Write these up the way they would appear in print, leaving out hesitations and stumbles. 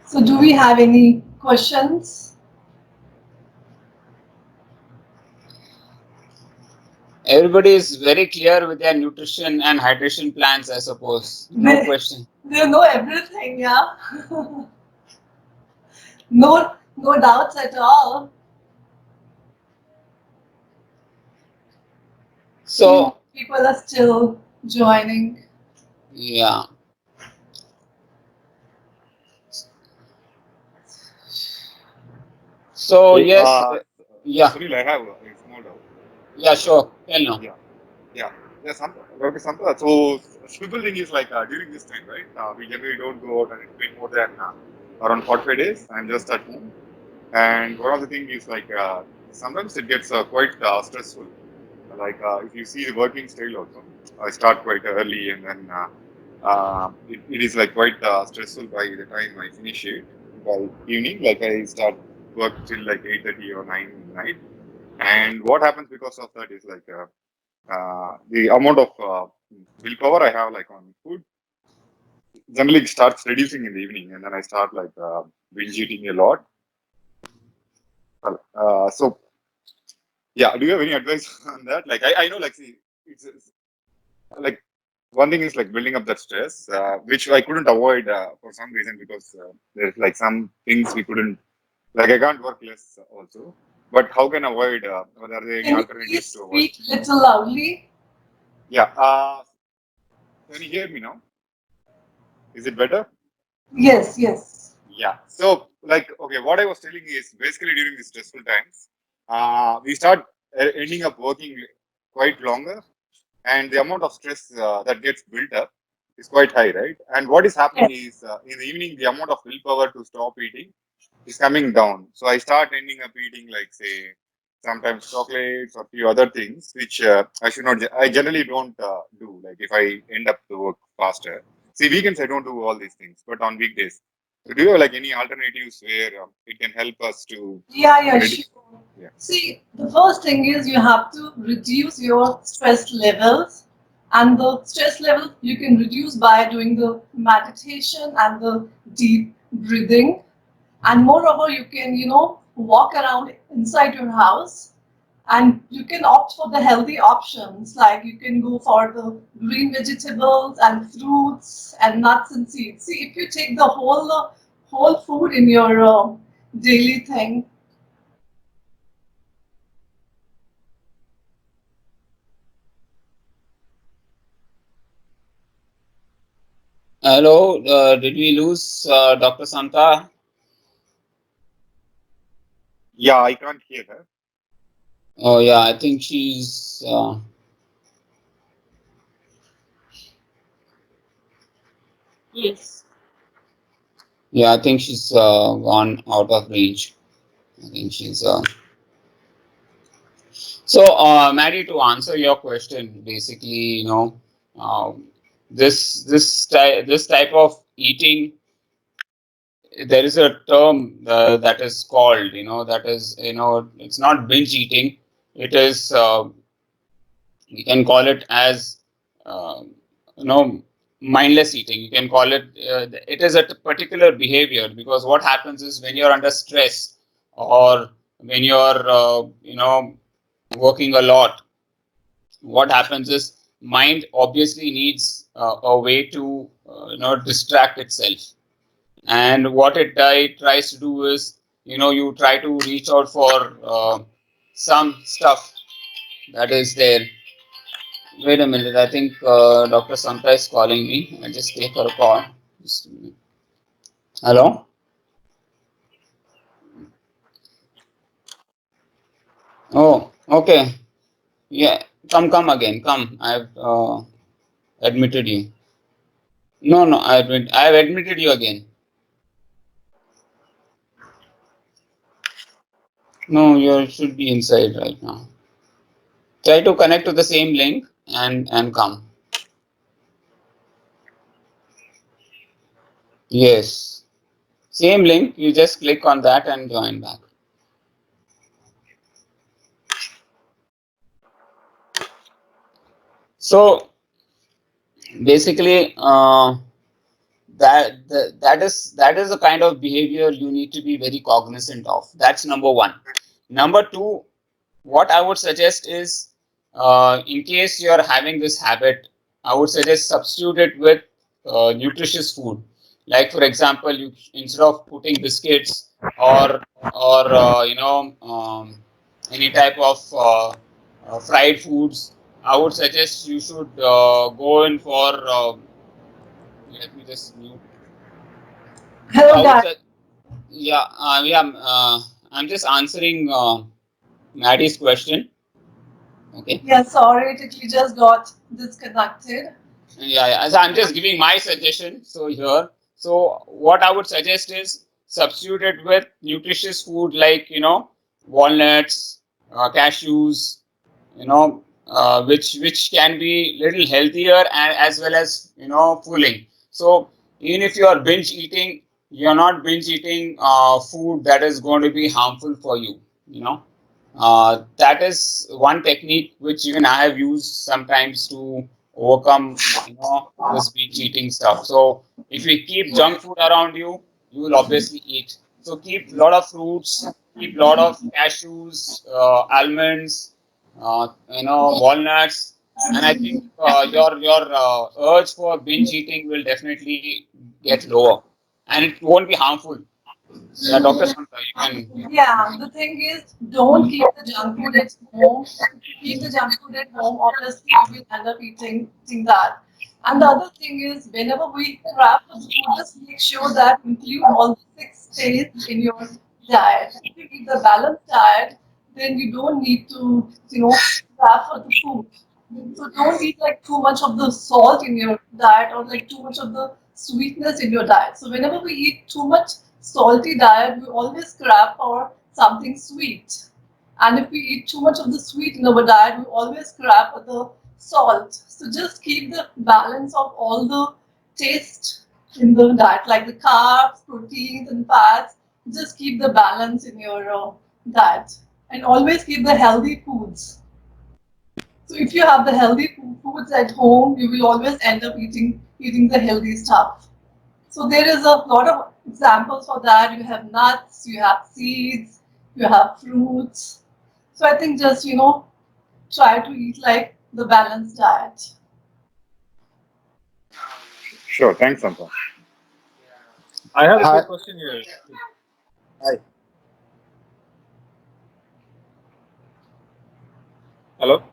So, do we have any questions? Everybody is very clear with their nutrition and hydration plans, I suppose. No They, question. they know everything, yeah. No, no doubts at all. Few So, people are still joining. yeah. So, Hey, yes, yeah, Sunil, I have a small doubt. yeah, sure. Tell now. Yeah, yeah, yeah. Dr. Samta, so simple thing is like during this time, right? We generally don't go out and drink more than around 45 days. I'm just at home. And one of the things is like sometimes it gets quite stressful. Like if you see the working style also, I start quite early and then it is like quite stressful by the time I finish it. By evening, like I start work till like 8:30 or 9 in the night. And what happens because of that is like the amount of willpower I have like on food generally starts reducing in the evening, and then I start like binge eating a lot. So yeah, do you have any advice on that? Like I know like see, it's like one thing is like building up that stress, which I couldn't avoid for some reason because there's like some things we couldn't like I can't work less also. But how can I avoid? Are there any Can you please alternatives to avoid? speak little loudly? Yeah. Can you hear me now? Is it better? Yes, yes. Yeah. So, like, okay, what I was telling is basically during these stressful times, we start ending up working quite longer, and the amount of stress that gets built up is quite high, right? And what is happening Yes. is in the evening, the amount of willpower to stop eating is coming down. So I start ending up eating, like, say, sometimes chocolates or few other things, which I should not. I generally don't do. Like, if I end up to work faster. See, weekends I don't do all these things, but on weekdays, so do you have like any alternatives where it can help us to Yeah, yeah, reduce? sure. Yeah. See, the first thing is you have to reduce your stress levels, and the stress level you can reduce by doing the meditation and the deep breathing. And moreover, you can, walk around inside your house, and you can opt for the healthy options, like you can go for the green vegetables and fruits and nuts and seeds. See, if you take the whole food in your daily thing. Hello, did we lose Dr. Samta? Yeah, I can't hear her. Oh, yeah, I think she's, Yes. yeah, I think she's gone out of range. I think she's, so, Maddie, to answer your question, basically, um, this type of eating, there is a term that is called, that is, it's not binge eating. It is, you can call it as, uh, you know, mindless eating. You can call it. It is a particular behavior because what happens is when you're under stress or when you're, working a lot, what happens is mind obviously needs a way to distract itself, and what it tries to do is you try to reach out for some stuff that is there. Wait a minute, I think Dr. Samta is calling me. I just take her call. Just a minute. Hello. Oh, okay. Yeah, come again, come. I've admitted you. No, I've admitted you again. No, you should be inside right now. Try to connect to the same link and come. Yes, same link. You just click on that and join back. So basically, that is the kind of behavior you need to be very cognizant of. That's number one. Number two, what I would suggest is, in case you're having this habit, I would suggest substitute it with nutritious food. Like for example, you instead of putting biscuits or any type of fried foods, I would suggest you should go in for. Let me just mute. So Hello, I would guys. say, yeah, I'm just answering Maddie's question. Okay. Yeah, sorry, we just got disconnected. Yeah. So I'm just giving my suggestion. So here, so what I would suggest is substitute it with nutritious food like walnuts, cashews, which can be little healthier and as well as filling. So even if you are binge eating, you're not binge eating food that is going to be harmful for you. That is one technique which even I have used sometimes to overcome this binge eating stuff. So if you keep junk food around you, you will obviously eat. So keep a lot of fruits, keep a lot of cashews, almonds, walnuts, and I think your urge for binge eating will definitely get lower, and it won't be harmful. Yeah, Dr. Samta, you can. Yeah, the thing is, don't keep the junk food at home. If you keep the junk food at home, obviously you will end up eating that. And the other thing is, whenever we grab for the food, just make sure that include all the six tastes in your diet. If you eat the balanced diet, then you don't need to, grab for the food. So don't eat like too much of the salt in your diet or like too much of the sweetness in your diet. So whenever we eat too much salty diet, we always crave for something sweet. And if we eat too much of the sweet in our diet, we always crave for the salt. So just keep the balance of all the taste in the diet, like the carbs, proteins, and fats. Just keep the balance in your diet, and always keep the healthy foods. So if you have the healthy foods at home, you will always end up eating the healthy stuff. So there is a lot of examples for that. You have nuts, you have seeds, you have fruits. So I think just try to eat like the balanced diet. Sure. Thanks, Sampa. I have a Hi, quick question here. hi. Hello,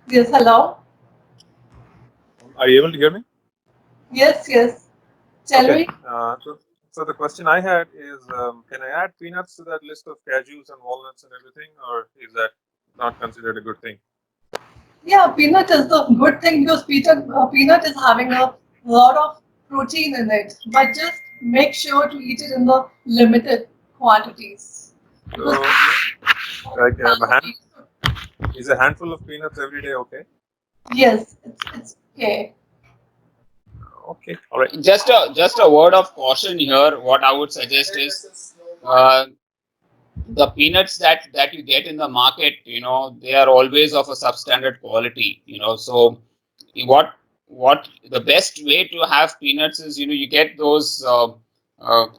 Yes, hello. are you able to hear me? Yes, yes. Tell Okay. me. So the question I had is, can I add peanuts to that list of cashews and walnuts and everything, or is that not considered a good thing? Yeah, peanut is the good thing because peanut is having a lot of protein in it, but just make sure to eat it in the limited quantities because So, like a hand, calories. is a handful of peanuts every day okay? Yes, it's okay. Okay, all right. Just a word of caution here. What I would suggest is uh, the peanuts that you get in the market. They are always of a substandard quality. So what what the best way to have peanuts is you get those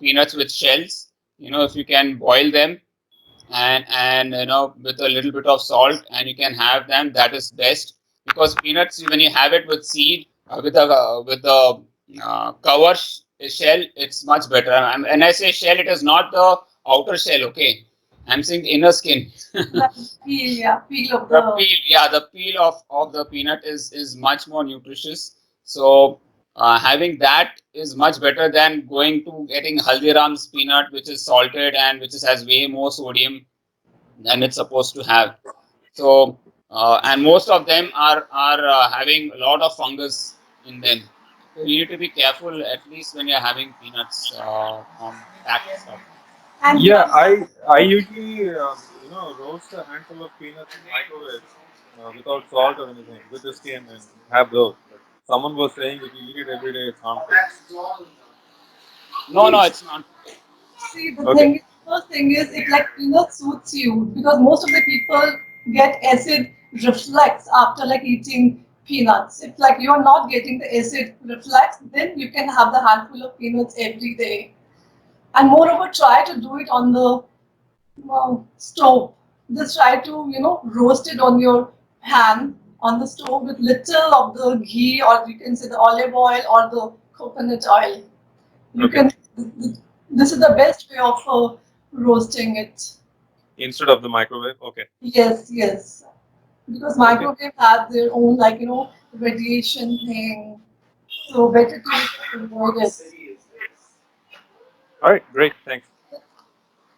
peanuts with shells. If you can boil them and with a little bit of salt and you can have them, that is best, because peanuts when you have it with seed with the cover shell, it's much better. And I say shell, it is not the outer shell, okay? I'm saying the inner skin. That peel, yeah, peel of The the. peel, yeah, the peel of the peanut is much more nutritious. So having that is much better than going to getting Haldiram's peanut, which is salted and which has way more sodium than it's supposed to have. So and most of them are having a lot of fungus in them. So you need to be careful at least when you're having peanuts from packed stuff. And Yeah, yeah, I usually roast a handful of peanuts in microwave without salt or anything with the skin and have those. But someone was saying if you eat it every day, it's harmful. No, no, it's not. see, Okay. the first thing is it like suits you because most of the people get acid reflux after like eating peanuts. If like you're not getting the acid reflux, then you can have the handful of peanuts every day. And moreover, try to do it on the stove. Just try to, roast it on your pan on the stove with little of the ghee, or you can say the olive oil or the coconut oil. You Okay. can, this is the best way of roasting it. Instead of the microwave. Okay. Yes, yes. Because Okay. microwave has their own, like, radiation thing. So better to avoid it. All right. Great. Thanks.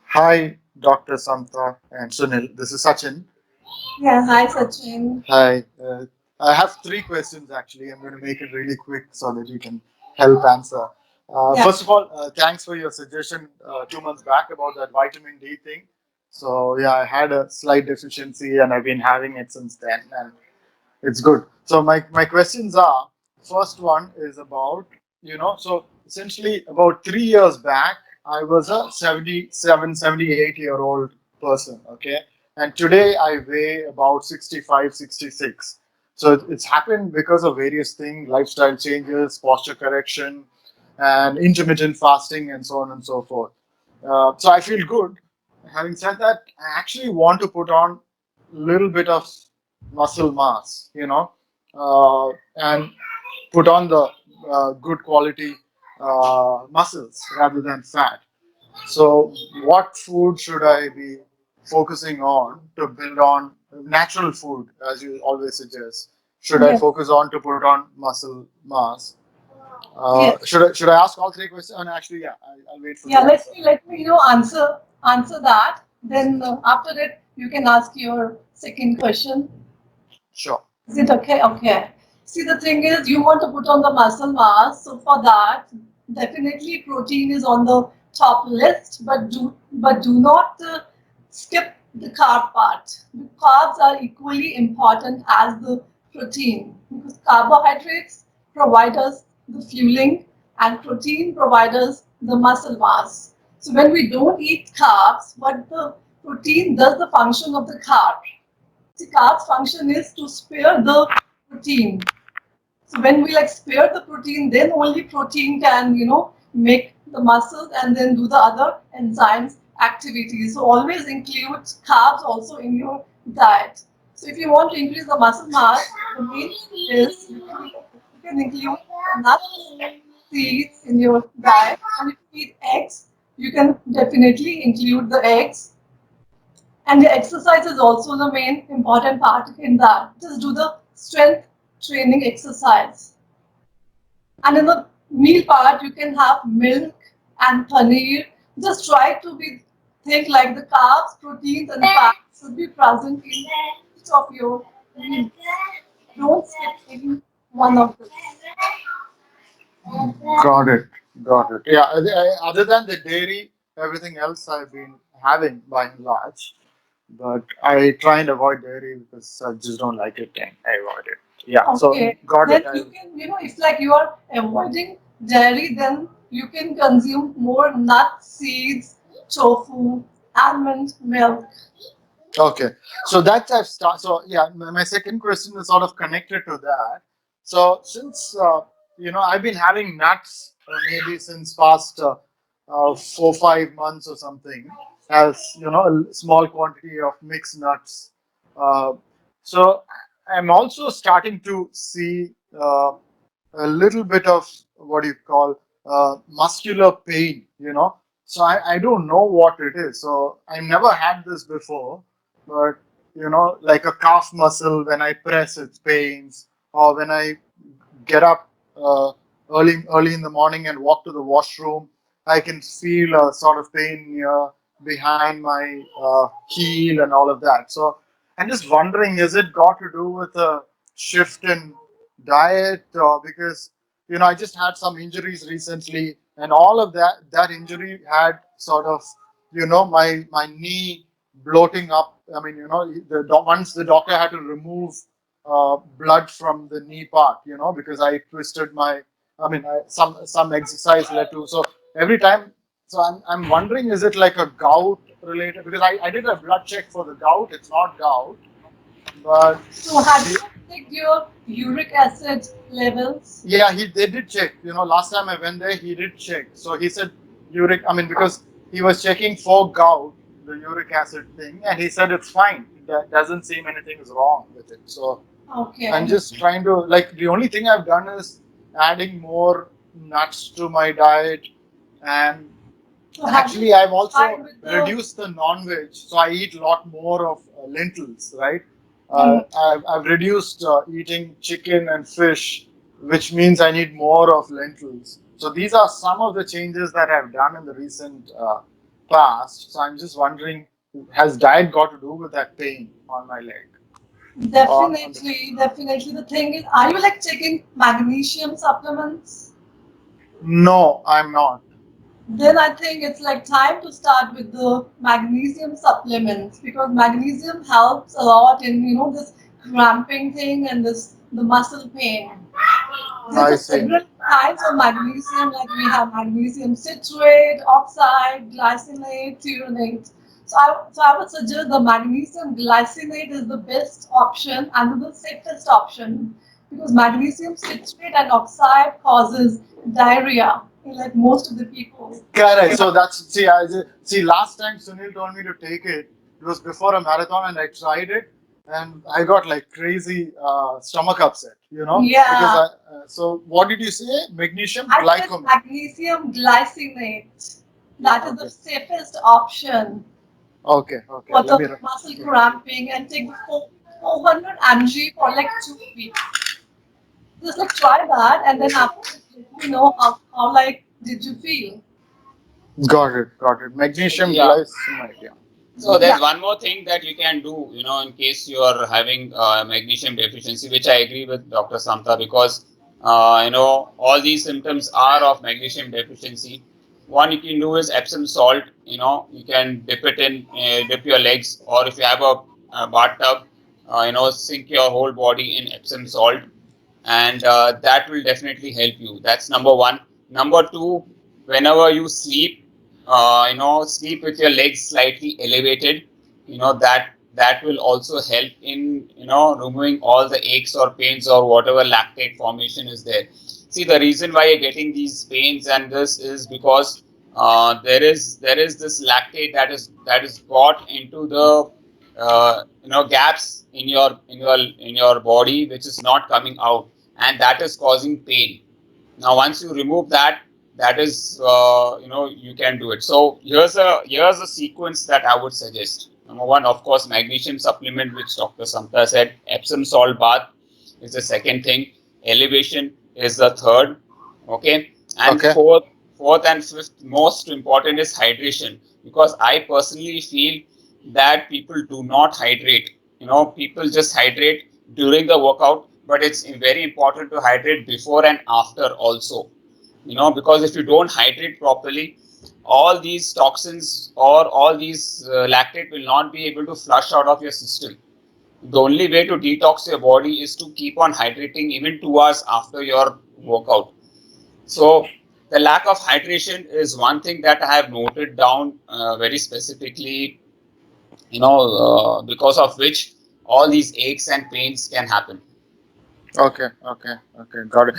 Hi, Dr. Samta and Sunil. This is Sachin. Yeah, hi Sachin. Hi. I have three questions actually. I'm going to make it really quick so that you can help answer. Yeah, First of all, thanks for your suggestion 2 months back about that vitamin D thing. So, yeah, I had a slight deficiency and I've been having it since then. And it's good. So my questions are, first one is about, so essentially about 3 years back, I was a 77, 78-year-old person, okay? And today I weigh about 65, 66. So it's happened because of various things, lifestyle changes, posture correction, and intermittent fasting, and so on and so forth. So I feel good. Having said that, I actually want to put on a little bit of muscle mass, and put on the good quality muscles rather than fat. So, what food should I be focusing on to build on natural food, as you always suggest? Should I yes, focus on to put on muscle mass? yes. Should I ask all three questions? And actually, yeah, I'll wait for Yeah, the answer. let me, answer that. Then after that, you can ask your second question. Sure. Is it okay? Okay. See, the thing is, you want to put on the muscle mass. So for that, definitely protein is on the top list. But do not skip the carb part. The carbs are equally important as the protein, because carbohydrates provide us the fueling and protein provides us the muscle mass. So when we don't eat carbs, what the protein does the function of the carb. The carbs function is to spare the protein. So when we like spare the protein, then only protein can, make the muscles and then do the other enzymes activities. So always include carbs also in your diet. So if you want to increase the muscle mass, the main is you can include nuts, seeds in your diet. And if you eat eggs, you can definitely include the eggs. And the exercise is also the main important part in that. Just do the strength training exercise. And in the meal part, you can have milk and paneer. Just try to be think like the carbs, proteins, and fats should be present in each of your meals. Don't skip any one of them. Got it. Got it. Yeah. Other than the dairy, everything else I've been having by and large, but I try and avoid dairy because I just don't like it and I avoid it. Yeah. So Okay. got it. Then you can, if like you are avoiding dairy, then you can consume more nuts, seeds, tofu, almond milk. Okay. So that I've started. So yeah, my second question is sort of connected to that. So since I've been having nuts maybe since past 4 5 months or something, as a small quantity of mixed nuts. Uh, so I'm also starting to see a little bit of what you call muscular pain. So I don't know what it is. So I never had this before, but like a calf muscle, when I press it pains, or when I get up early in the morning and walk to the washroom, I can feel a sort of pain behind my heel and all of that. So I'm just wondering, is it got to do with a shift in diet, or because I just had some injuries recently, and all of that injury had sort of my knee bloating up. I mean, once the doctor had to remove blood from the knee part, because I twisted my. I mean, some exercise led to. So every time, so I'm wondering, is it like a gout related? Because I did a blood check for the gout. It's not gout, But So have he, you checked your uric acid levels? yeah, they did check. Last time I went there, he did check. So he said uric. I mean, because he was checking for gout, the uric acid thing, and he said it's fine. It doesn't seem anything is wrong with it. So I'm Okay. just trying to like the only thing I've done is adding more nuts to my diet, and So have you actually I've tried also with the reduced the non-veg, so I eat a lot more of lentils, right? mm, I've reduced eating chicken and fish, which means I need more of lentils. So these are some of the changes that I've done in the recent past. So I'm just wondering, has diet got to do with that pain on my leg? On the definitely. The thing is, are you like taking magnesium supplements? No, I'm not. Then I think it's like time to start with the magnesium supplements because magnesium helps a lot in this cramping thing and this the muscle pain. There's I a see. several kinds of magnesium, like we have magnesium citrate, oxide, glycinate, threonate. So I would suggest the magnesium glycinate is the best option and the safest option because magnesium citrate and oxide causes diarrhea in like most of the people. Correct. So that's see. Last time Sunil told me to take it. It was before a marathon, and I tried it, and I got like crazy stomach upset. Because Yeah, So what did you say? Magnesium I said glycom. magnesium glycinate. That is the Okay. safest option Okay. Okay. for Let the me. muscle cramping and take the 400 mg for like 2 weeks. Just like try that and then after let me know how like did you feel? Got it. Got it. Magnesium Yeah. glycinate. Yeah. So Yeah, there's one more thing that you can do, in case you are having magnesium deficiency, which I agree with Dr. Samta because, all these symptoms are of magnesium deficiency. One you can do is Epsom salt. You can dip it in, dip your legs, or if you have a bathtub, sink your whole body in Epsom salt, and that will definitely help you. That's number one. Number two, whenever you sleep, sleep with your legs slightly elevated. That will also help in removing all the aches or pains or whatever lactate formation is there. See, the reason why you're getting these pains and this is because there is this lactate that is got into the gaps in your body, which is not coming out, and that is causing pain. Now once you remove that, that is you can do it. So here's a sequence that I would suggest. Number one, of course, magnesium supplement, which Dr. Samta said. Epsom salt bath is the second thing. Elevation is the third. Okay. And Okay. fourth and fifth most important is hydration, because I personally feel that people do not hydrate. People just hydrate during the workout, but it's very important to hydrate before and after also. Because if you don't hydrate properly, all these toxins or all these lactate will not be able to flush out of your system. The only way to detox your body is to keep on hydrating even 2 hours after your workout. So the lack of hydration is one thing that I have noted down very specifically, because of which all these aches and pains can happen. Okay. Okay. Okay. Got it.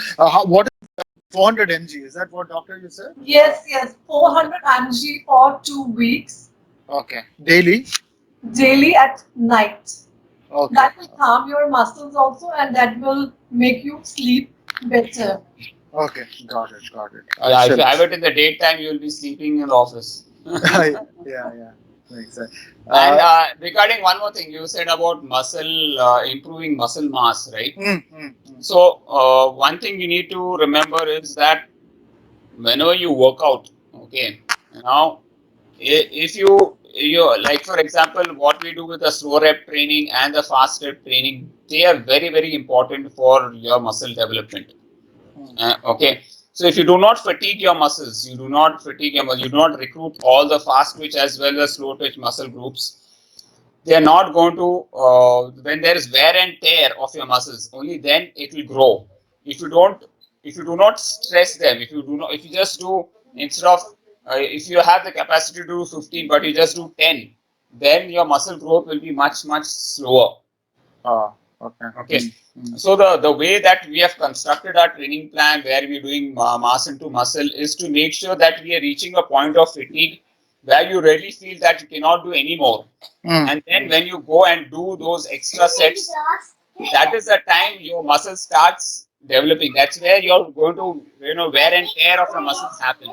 What is 400 mg? Is that what doctor you said? yes, 400 mg for 2 weeks Okay. Daily. daily at night. Okay. That will calm your muscles also and that will make you sleep better. Okay. Got it. Got it. I Yeah, if shall. you have it in the daytime, you will be sleeping in the office. Yeah. Yeah. Makes sense. And regarding one more thing, you said about improving muscle mass, right? Mm, mm, mm. So one thing you need to remember is that whenever you work out, okay, now if you like, for example, what we do with the slow rep training and the fast rep training, they are very very important for your muscle development. Mm. Okay, so if you do not fatigue your muscles, you do not recruit all the fast twitch as well as slow twitch muscle groups, they are not going to, when there is wear and tear of your muscles, only then it will grow. If you do not stress them, if you just do, instead of, if you have the capacity to do 15 but you just do 10, then your muscle growth will be much much slower. Okay. Okay. Mm. So the way that we have constructed our training plan, where we're doing mass into muscle, is to make sure that we are reaching a point of fatigue where you really feel that you cannot do any more. Mm. And then when you go and do those extra sets, that is the time your muscle starts developing. That's where you're going to, wear and tear of the muscles happen.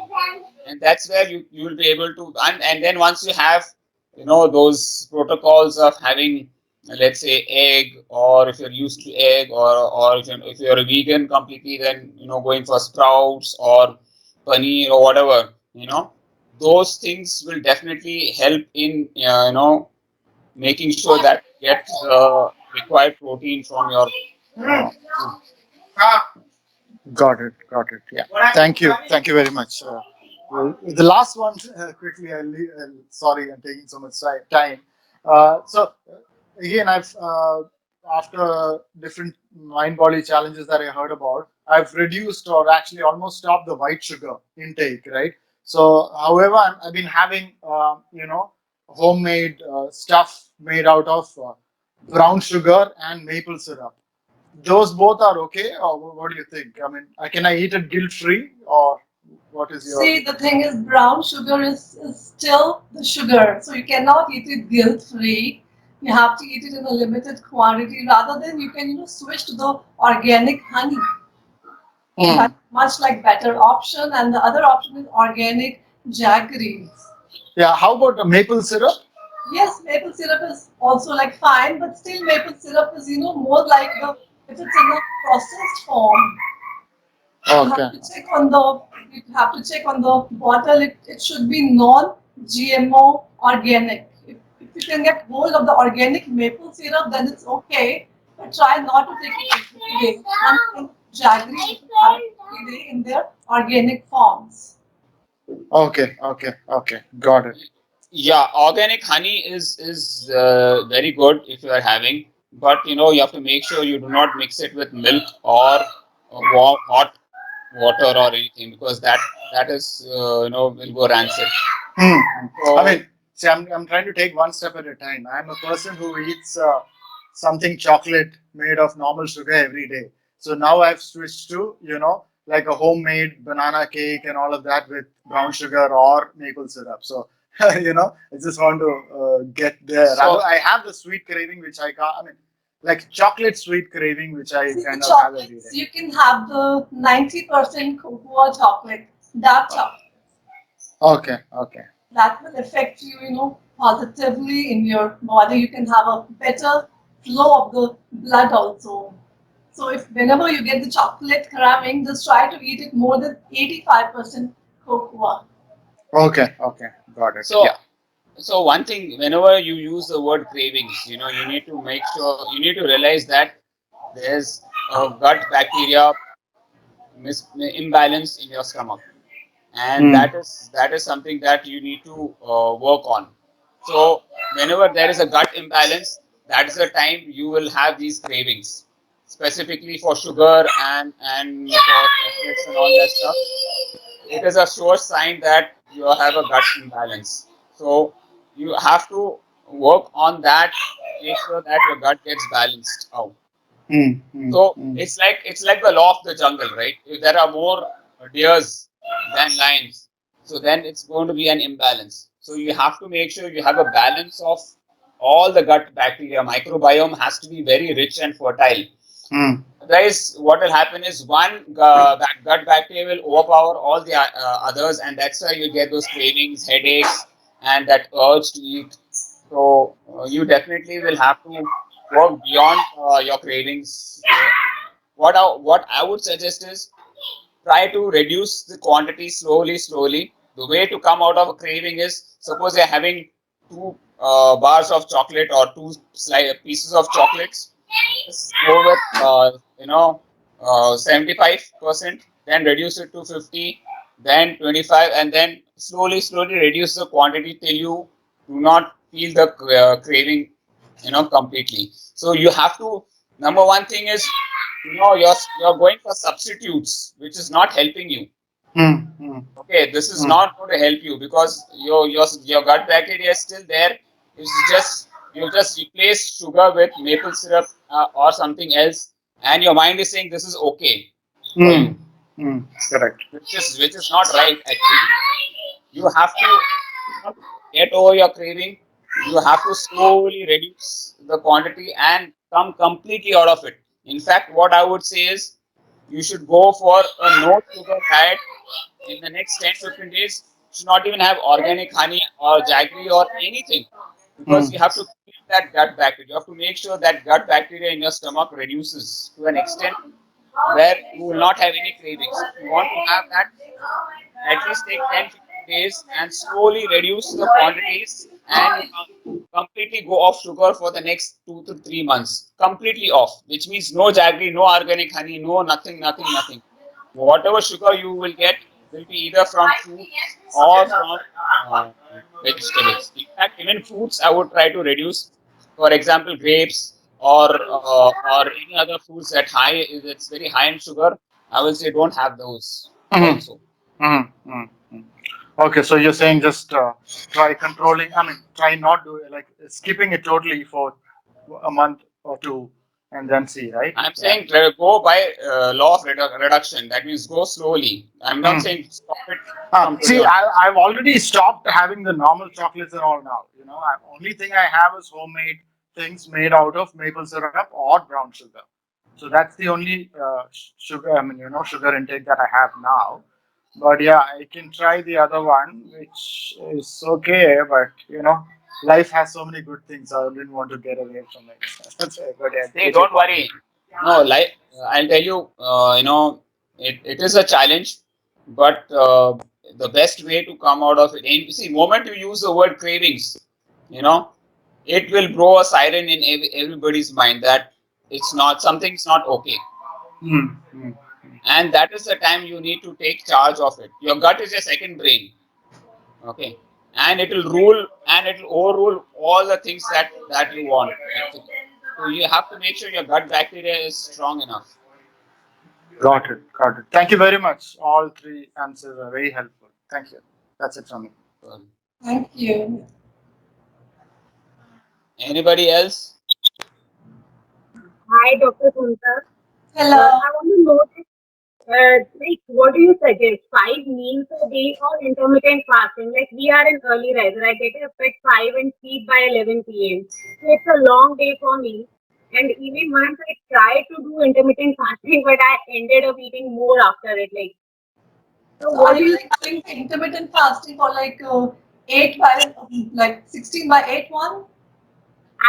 And that's where you will be able to, and then once you have, those protocols of having, let's say, egg, or if you're used to egg, or if you're a vegan completely, then, going for sprouts or paneer or whatever, those things will definitely help in, making sure that you get the required protein from your food. Got it. Got it. Yeah. Thank you. Thank you very much. The last one, quickly. Sorry, I'm taking so much time. Again, I've after different mind-body challenges that I heard about, I've reduced or actually almost stopped the white sugar intake. Right. So, however, I've been having homemade stuff made out of brown sugar and maple syrup. Those both are okay, or what do you think? I mean, can I eat it guilt free, or what is your? See, the thing is, brown sugar is still the sugar, so you cannot eat it guilt free. You have to eat it in a limited quantity. Rather than you can switch to the organic honey. Hmm. That's much like better option, and the other option is organic jaggery. Yeah. How about the maple syrup? Yes, maple syrup is also like fine, but still maple syrup is more like the if it's in a processed form. You have Okay. to check on the bottle. It should be non-GMO organic. If you can get hold of the organic maple syrup, then it's okay. But try not to take it every day. And jaggery, you can have it every day in their organic forms. Okay. Okay. Okay. Got it. Yeah, organic honey is very good if you are having, but you have to make sure you do not mix it with milk or hot water or anything, because that is will go rancid. Hmm. I So mean, see, I'm trying to take one step at a time. I'm a person who eats something chocolate made of normal sugar every day. So now I've switched to, like a homemade banana cake and all of that with brown sugar or maple syrup. So, I just want to get there. so I have the sweet craving, which I got, I mean, like chocolate sweet craving, which I See, the kind of have every chocolates, day. you can have the 90% cocoa chocolate, dark chocolate. Okay, okay. That will affect you, positively in your body. You can have a better flow of the blood also. So if whenever you get the chocolate craving, just try to eat it more than 85% cocoa. Okay, okay. Got it. so Yeah. so one thing, whenever you use the word cravings, you need to make sure, you need to realize that there's a gut bacteria imbalance in your stomach, and Hmm. that is something that you need to work on. So whenever there is a gut imbalance, that is the time you will have these cravings, specifically for sugar and for chocolates and all that stuff. It is a sure sign that you have a gut imbalance. So you have to work on that, make sure that your gut gets balanced out. Hmm. Hmm. So Hmm. it's like the law of the jungle, right? If there are more deers than lions, so then it's going to be an imbalance. So you have to make sure you have a balance of all the gut bacteria. Microbiome has to be very rich and fertile. Hmm. Otherwise, what will happen is one gut bacteria will overpower all the others, and that's why you get those cravings, headaches, and that urge to eat. So you definitely will have to work beyond your cravings. What I would suggest is try to reduce the quantity slowly. The way to come out of a craving is, suppose you're having two bars of chocolate or two pieces of chocolates, just go with 75%, then reduce it to 50, then 25, and then slowly reduce the quantity till you do not feel the craving completely. So you have to, number one thing is, you're going for substitutes which is not helping you. Hmm. Hmm. Okay, this is Hmm. not going to help you because your gut bacteria is still there. It's just you just replace sugar with maple syrup or something else, and your mind is saying this is okay for Mm. you, Mm. Correct. which is not right actually. You have to not get over your craving. You have to slowly reduce the quantity and come completely out of it. In fact, what I would say is you should go for a no sugar diet in the next 10-15 days. You should not even have organic honey or jaggery or anything, because Mm. you have to kill that gut bacteria. You have to make sure that gut bacteria in your stomach reduces to an extent where you will not have any cravings. If you want to have that, at least take 10-15 days and slowly reduce the quantities, and you completely go off sugar for the next 2 to 3 months. Completely off, which means no jaggery, no organic honey, no nothing, nothing, nothing. Whatever sugar you will get will be either from fruits or from uh, vegetables. In fact, even fruits I would try to reduce. For example, grapes or any other fruits that's very high in sugar. I will say don't have those Mhm. also. Mhm. Mhm. Mhm. Okay, so you're saying just try controlling. I mean, try not do like skipping it totally for a month or two, and then see, right? I'm Yeah. saying go by law of reduction. That means go slowly. I'm not Mm. saying stop it from today See, on. I've already stopped having the normal chocolates and all now. Only thing I have is homemade things made out of maple syrup or brown sugar. So that's the only sugar. I mean, sugar intake that I have now. But yeah, I can try the other one, which is okay. But life has so many good things. I didn't want to get away from it. But yeah, See, get your don't point. worry. No, like I'll tell you, it is a challenge, but the best way to come out of it. And see, moment you use the word cravings, you know, it will blow a siren in everybody's mind that it's not something's not okay, Mm, mm, and that is the time you need to take charge of it. Your gut is your second brain, okay, and it will rule and it will overrule all the things that you want actually. So you have to make sure your gut bacteria is strong enough. got it. Got it. Thank you very much. All three answers are very helpful. Thank you. That's it from me. Thank you. Anybody else? Hi, Dr. Samta. Hello. I want to know like, what do you suggest? 5 meals a day or intermittent fasting? Like, we are an early riser. I get up at 5 and sleep by 11 p.m. So it's a long day for me. And even once I tried to do intermittent fasting, but I ended up eating more after it. Like, so So what are do you you? like doing intermittent fasting for like 16 by 8 one?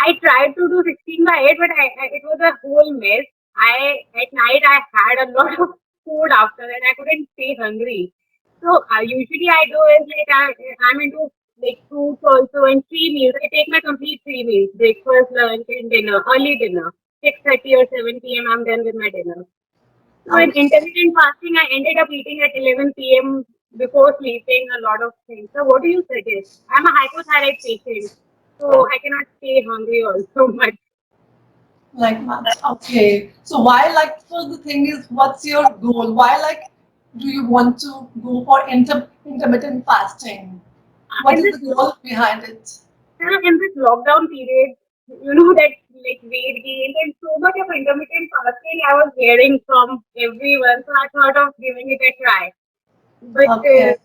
I tried to do 16 by 8, but it was a whole mess. At night I had a lot of food after and I couldn't stay hungry. So usually I do is like I'm into like fruits also and 3 meals. I take my complete 3 meals: breakfast, lunch, and dinner. Early dinner, 6:30 or 7 p.m. I'm done with my dinner. So in Okay. intermittent fasting, I ended up eating at 11 p.m. before sleeping a lot of things. So what do you suggest? I'm a hypothyroid patient, so I cannot stay hungry also much. Like much. Okay. So why like so the thing is what's your goal? Why like do you want to go for intermittent fasting? What In is this the goal behind it? in this lockdown period, you know that like weight gain and so much of intermittent fasting I was hearing from everyone, so I thought of giving it a try. But Okay.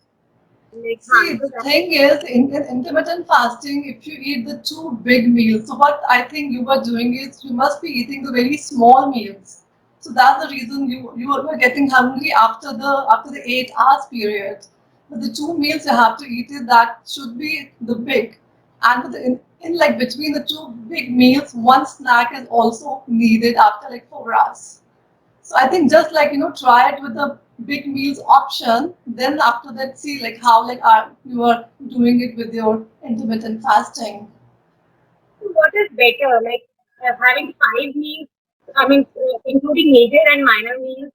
like, See, so the thing is, in intermittent fasting, if you eat the two big meals, so what I think you were doing is you must be eating the very small meals. So that's the reason you were getting hungry after the 8 hours period. But the two meals you have to eat it that should be the big, and in like between the two big meals, one snack is also needed after like 4 hours. So I think just like try it with the big meals option. Then after that, see like how like you are doing it with your intermittent fasting. what is better, like having 5 meals? I mean, including major and minor meals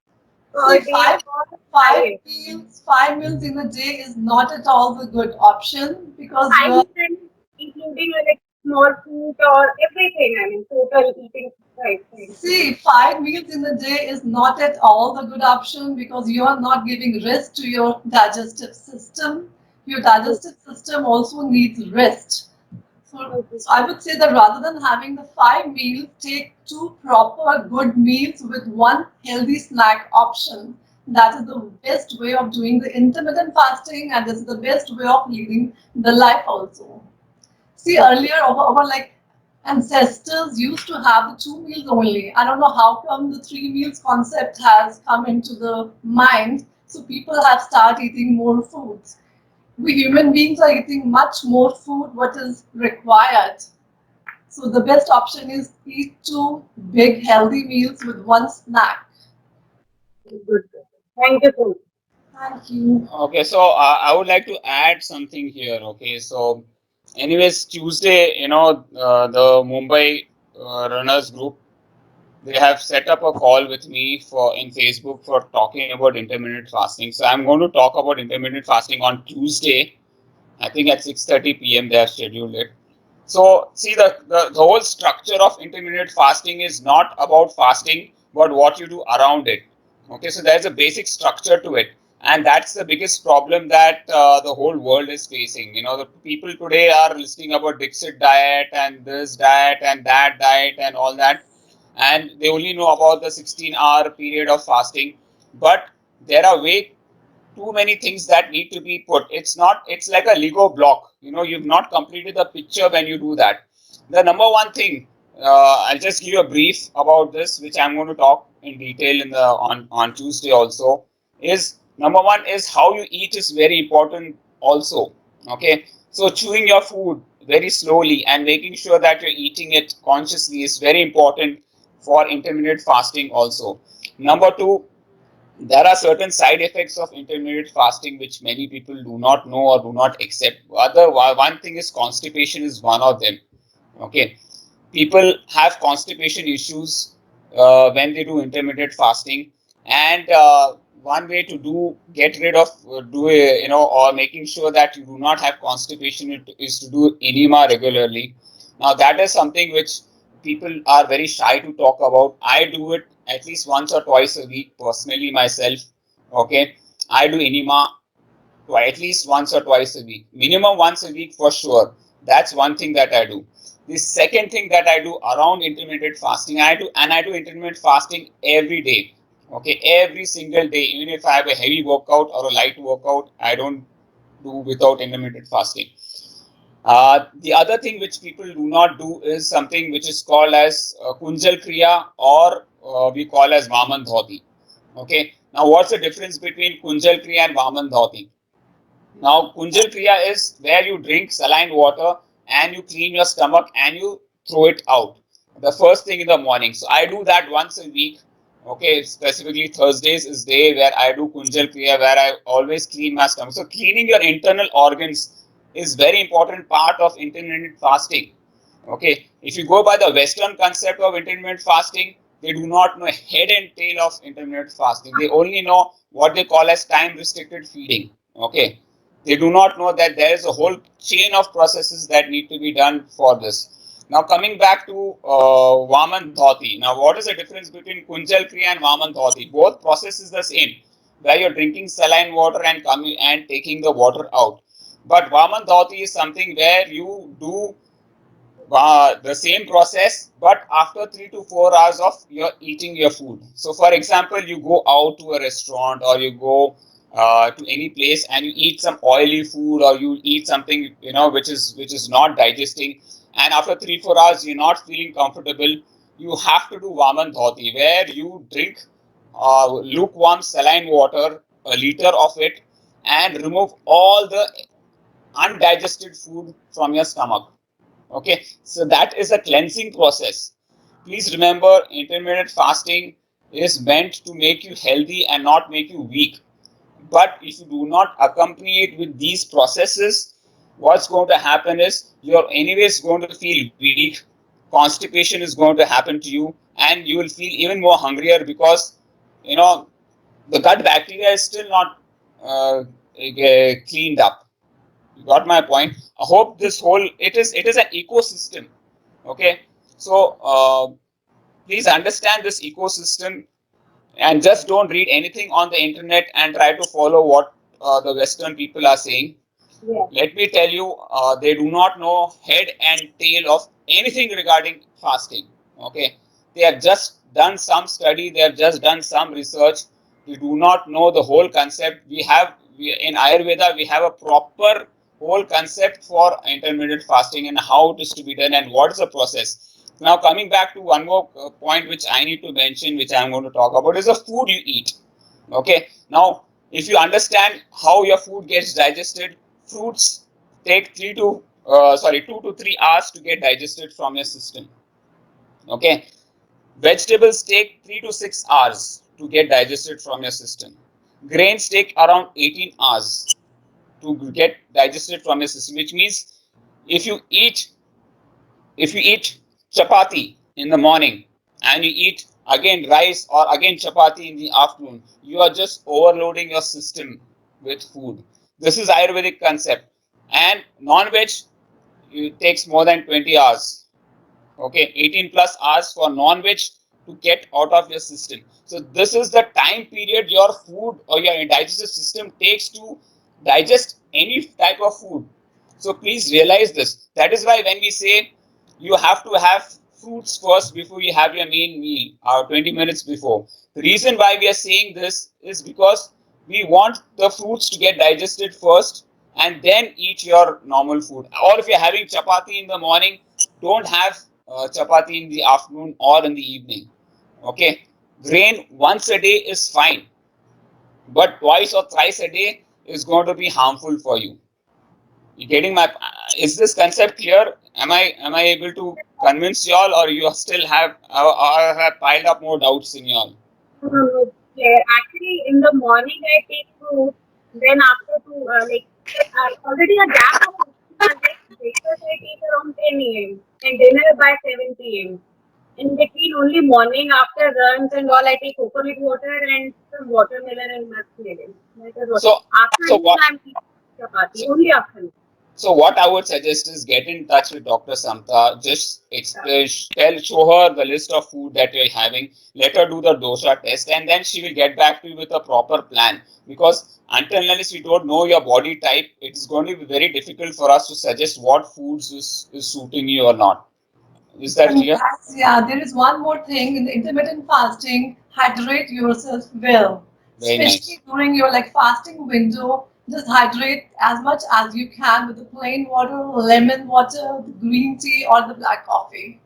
per See, day, five or five five meals five meals in a day is not at all the good option because you five are meals, and including like small fruit or everything. I mean, total eating five things. see 5 meals in a day is not at all the good option because you are not giving rest to your digestive system. Your digestive system also needs rest. So I would say that rather than having the 5 meals, take 2 proper good meals with one healthy snack option. That is the best way of doing the intermittent fasting, and this is the best way of leading the life also. See, earlier our like ancestors used to have the 2 meals only. I don't know how come the 3 meals concept has come into the mind. So people have started eating more foods. We human beings are eating much more food what is required. So the best option is eat 2 big healthy meals with one snack. Good. Thank you so much. Thank you. Okay, so I would like to add something here. Okay, so anyways, Tuesday, the Mumbai runners group, they have set up a call with me for in Facebook for talking about intermittent fasting. So I'm going to talk about intermittent fasting on Tuesday. I think at 6:30 p.m. they have scheduled it. So see the whole structure of intermittent fasting is not about fasting, but what you do around it. Okay, so there's a basic structure to it, and that's the biggest problem that the whole world is facing. The people today are listening about Dixit diet and this diet and that diet and all that, and they only know about the 16-hour period of fasting, but there are way too many things that need to be put. It's like a Lego block. You've not completed the picture when you do that. The number one thing, I'll just give you a brief about this, which I'm going to talk in detail in the on Tuesday also. Is number one is how you eat is very important also. Okay, so chewing your food very slowly and making sure that you're eating it consciously is very important for intermittent fasting also. Number two, there are certain side effects of intermittent fasting which many people do not know or do not accept. One thing is constipation is one of them. Okay, people have constipation issues when they do intermittent fasting, and one way to get rid of or making sure that you do not have constipation is to do enema regularly. Now that is something which people are very shy to talk about. I do it at least once or twice a week personally myself. Okay, I do enema at least once or twice a week, minimum once a week for sure. That's one thing that I do. The second thing that I do around intermittent fasting, I do intermittent fasting every day. Okay, every single day, even if I have a heavy workout or a light workout, I don't do without intermittent fasting. The other thing which people do not do is something which is called as Kunjal Kriya, or we call as Vaman Dhoti. Okay, now what's the difference between Kunjal Kriya and Vaman Dhoti? Now, Kunjal Kriya is where you drink saline water and you clean your stomach and you throw it out the first thing in the morning. So I do that once a week. Okay, specifically Thursdays is day where I do Kunjal Kriya, where I always clean my stomach. So cleaning your internal organs is very important part of intermittent fasting. Okay, if you go by the Western concept of intermittent fasting, they do not know head and tail of intermittent fasting. They only know what they call as time restricted feeding. Okay, they do not know that there is a whole chain of processes that need to be done for this. Now coming back to Vaman Dhoti. Now what is the difference between Kunjal Kriya and Vaman Dhoti? Both process is the same, where you're drinking saline water and coming and taking the water out. But Vaman Dhoti is something where you do the same process, but after 3 to 4 hours of your eating your food. So for example, you go out to a restaurant or you go to any place and you eat some oily food, or you eat something which is not digesting, and after 3 4 hours you're not feeling comfortable. You have to do Vaman Dhoti, where you drink lukewarm saline water, a liter of it, and remove all the undigested food from your stomach. Okay, so that is a cleansing process. Please remember, intermittent fasting is meant to make you healthy and not make you weak. But if you do not accompany it with these processes, what's going to happen is you're anyways going to feel weak, constipation is going to happen to you, and you will feel even more hungrier because you know the gut bacteria is still not cleaned up. You got my point. I hope this whole it is an ecosystem. Okay, so please understand this ecosystem, and just don't read anything on the internet and try to follow what the Western people are saying. Yeah. Let me tell you, they do not know head and tail of anything regarding fasting. Okay, they have just done some study, they have just done some research. They do not know the whole concept. In Ayurveda, we have a proper whole concept for intermittent fasting and how it is to be done and what is the process. Now, coming back to one more point which I need to mention, which I am going to talk about, is the food you eat. Okay, now if you understand how your food gets digested, fruits take 2 to 3 hours to get digested from your system. Okay, vegetables take 3 to 6 hours to get digested from your system. Grains take around 18 hours to get digested from your system, which means if you eat if you eat chapati in the morning and you eat again rice or again chapati in the afternoon, you are just overloading your system with food. This is Ayurvedic concept. And non-veg, it takes more than 20 hours. Okay, 18 plus hours for non-veg to get out of your system. So this is the time period your food or your digestive system takes to digest any type of food. So please realize this. That is why when we say you have to have fruits first before you have your main meal, or 20 minutes before. The reason why we are saying this is because we want the fruits to get digested first and then eat your normal food. Or if you're having chapati in the morning, don't have chapati in the afternoon or in the evening. Okay, grain once a day is fine, but twice or thrice a day is going to be harmful for you. You getting my? Is this concept clear? Am I able to convince y'all, or you still have or have piled up more doubts in y'all? Yeah, actually, in the morning I take fruit. Then after already a gap of 15 hours. Like breakfast I take around 10 a.m. and dinner by 7 p.m. In between, only morning after runs and all, I take coconut water and some watermelon and muskmelon. That is what. So so Afternoon, what? I'm eating chapati. So Only afternoon. So what I would suggest is get in touch with Dr. Samta. Just explain, show her the list of food that you're having. Let her do the dosha test, and then she will get back to you with a proper plan. Because until unless we don't know your body type, it is going to be very difficult for us to suggest what foods is suiting you or not. Is that And clear? guys, yeah, there is one more thing in the intermittent fasting, hydrate yourself well. Very Especially nice. during your like fasting window, just hydrate as much as you can with the plain water, lemon water, the green tea, or the black coffee.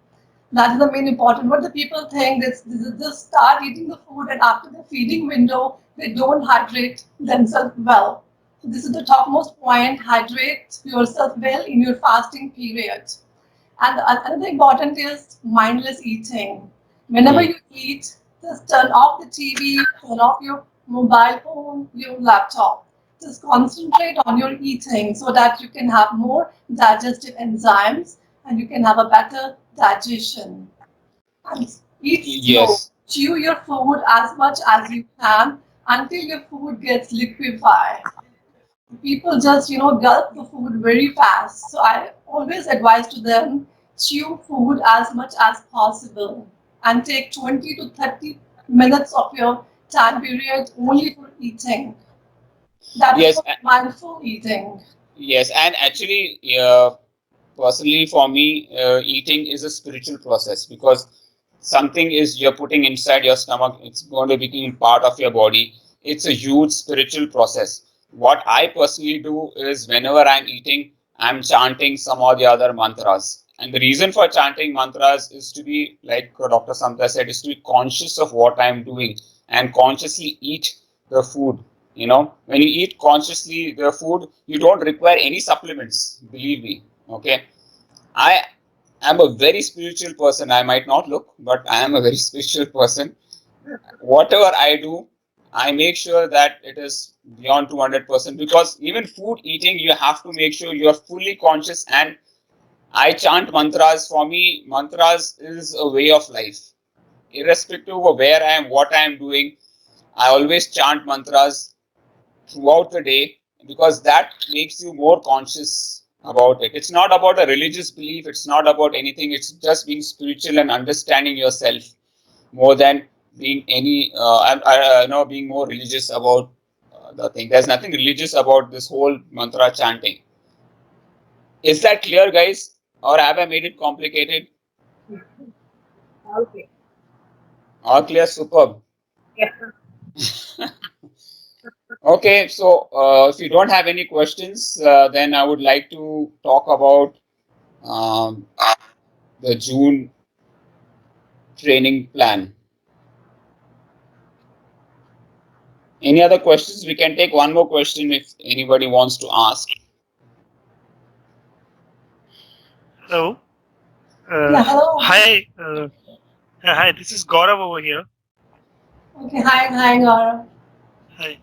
That is the main important. What the people think is just start eating the food and after the feeding window, they don't hydrate themselves well. So this is the topmost point. Hydrate yourself well in your fasting period. And another important is mindless eating. Whenever Hmm. you eat, just turn off the TV, turn off your mobile phone, your laptop. Just concentrate on your eating so that you can have more digestive enzymes and you can have a better digestion. And eat slow. Yes. Chew your food as much as you can until your food gets liquefied. People just gulp the food very fast, so I always advise to them, chew food as much as possible and take 20 to 30 minutes of your time period only for eating. That is Yes. for mindful eating. Yes. And actually, personally for me, eating is a spiritual process because something is you're putting inside your stomach, it's going to become part of your body. It's a huge spiritual process. What I personally do is whenever I'm eating, I'm chanting some or the other mantras, and the reason for chanting mantras is to be, like Dr. Samta said, is to be conscious of what I'm doing and consciously eat the food. When you eat consciously the food, you don't require any supplements, believe me. Okay, I am a very spiritual person. I might not look, but I am a very spiritual person. Whatever I do, I make sure that it is beyond 200% because even food eating, you have to make sure you are fully conscious. And I chant mantras. For me, mantras is a way of life. Irrespective of where I am, what I am doing, I always chant mantras throughout the day because that makes you more conscious about it. It's not about a religious belief, it's not about anything, it's just being spiritual and understanding yourself more than being being more religious about the thing. There's nothing religious about this whole mantra chanting. Is that clear, guys? Or have I made it complicated? Okay. All clear, superb. Yeah. Okay, so if you don't have any questions, then I would like to talk about um, the June training plan. Any other questions? We can take one more question if anybody wants to ask. Hello. Yeah, hello. Hi. Hi. This is Gaurav over here. Okay, hi, Gaurav. Hi.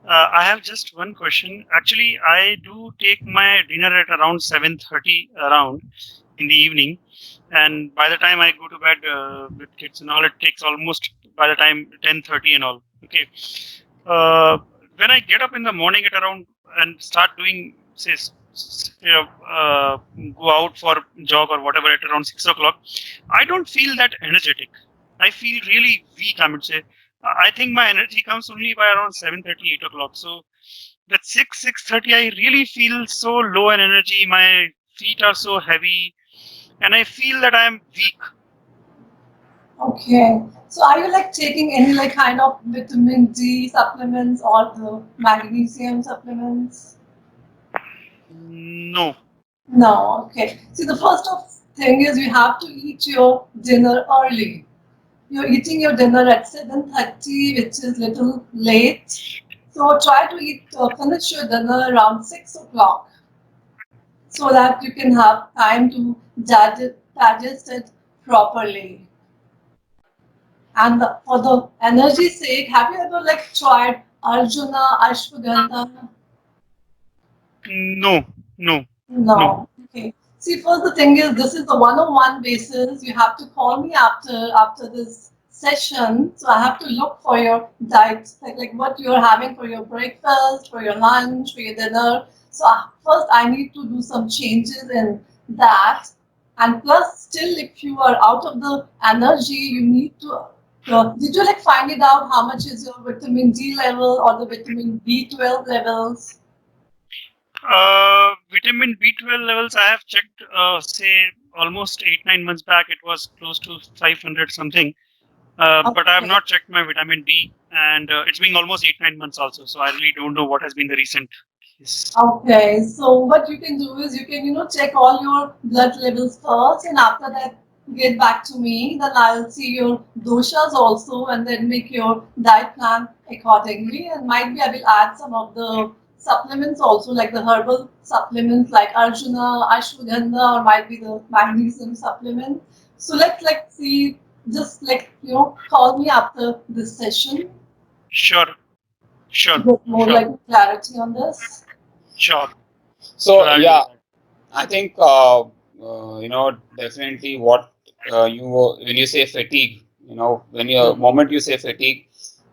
I have just one question. Actually, I do take my dinner at around 7:30 around in the evening, and by the time I go to bed with kids and all, it takes almost by the time 10:30 and all. Okay. Uh, when I get up in the morning at around and start doing, say, go out for jog or whatever at around 6 o'clock, I don't feel that energetic. I feel really weak, I would say. I think my energy comes only by around 7:30, 8 o'clock. So at 6:30, I really feel so low in energy. My feet are so heavy, and I feel that I am weak. Okay. So are you like taking any like kind of vitamin D supplements or the magnesium supplements? No. No. Okay. See, the first of thing is you have to eat your dinner early. You're eating your dinner at 7:30, which is little late. So try to finish your dinner around 6 o'clock so that you can have time to digest it properly. And for the energy sake, have you ever like tried Arjuna, Ashwagandha? No. No. No. No. Okay. See, first the thing is, this is the one-on-one basis. You have to call me after this session. So I have to look for your diet, like what you're having for your breakfast, for your lunch, for your dinner. So first I need to do some changes in that. And plus, still, if you are out of the energy, you need to. Did you like find it out how much is your vitamin D level or the vitamin B12 levels? Vitamin B12 levels, I have checked, say, almost 8, 9 months back. It was close to 500 something. But I have Okay. not checked my vitamin D, and it's been almost 8, 9 months also. So I really don't know what has been the recent case. Okay, so what you can do is you can, check all your blood levels first, and after that, get back to me. Then I'll see your doshas also, and then make your diet plan accordingly. And might be I will add some of the supplements also, like the herbal supplements like Arjuna, Ashwagandha, or might be the magnesium supplement. So let's like see, just like call me after this session Sure, to sure, get more sure, like clarity on this. sure, sure. So I'll do yeah, that. I think definitely what you when you say fatigue, when you Hmm. moment you say fatigue,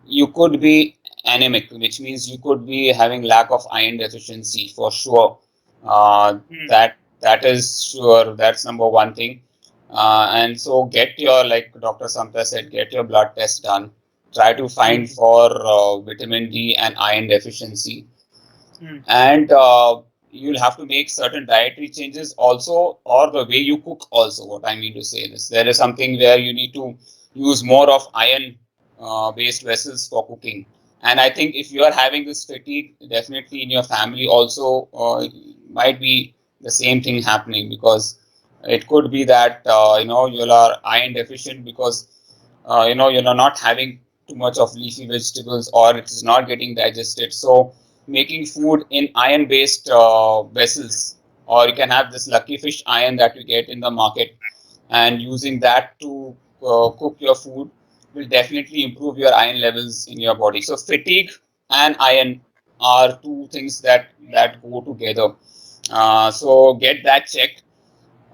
you could be anemic, which means you could be having lack of iron deficiency for sure. Hmm. That is sure. That's number one thing. And so get your, like Dr. Samta said, get your blood test done. Try to find Hmm. for vitamin D and iron deficiency, Hmm. and you'll have to make certain dietary changes also, or the way you cook also. What I mean to say is there is something where you need to use more of iron based vessels for cooking. And I think if you are having this fatigue, definitely in your family also might be the same thing happening, because it could be that you are iron deficient because you're not having too much of leafy vegetables, or it is not getting digested. So making food in iron based vessels, or you can have this lucky fish iron that you get in the market, and using that to cook your food will definitely improve your iron levels in your body. So fatigue and iron are two things that go together. So get that checked.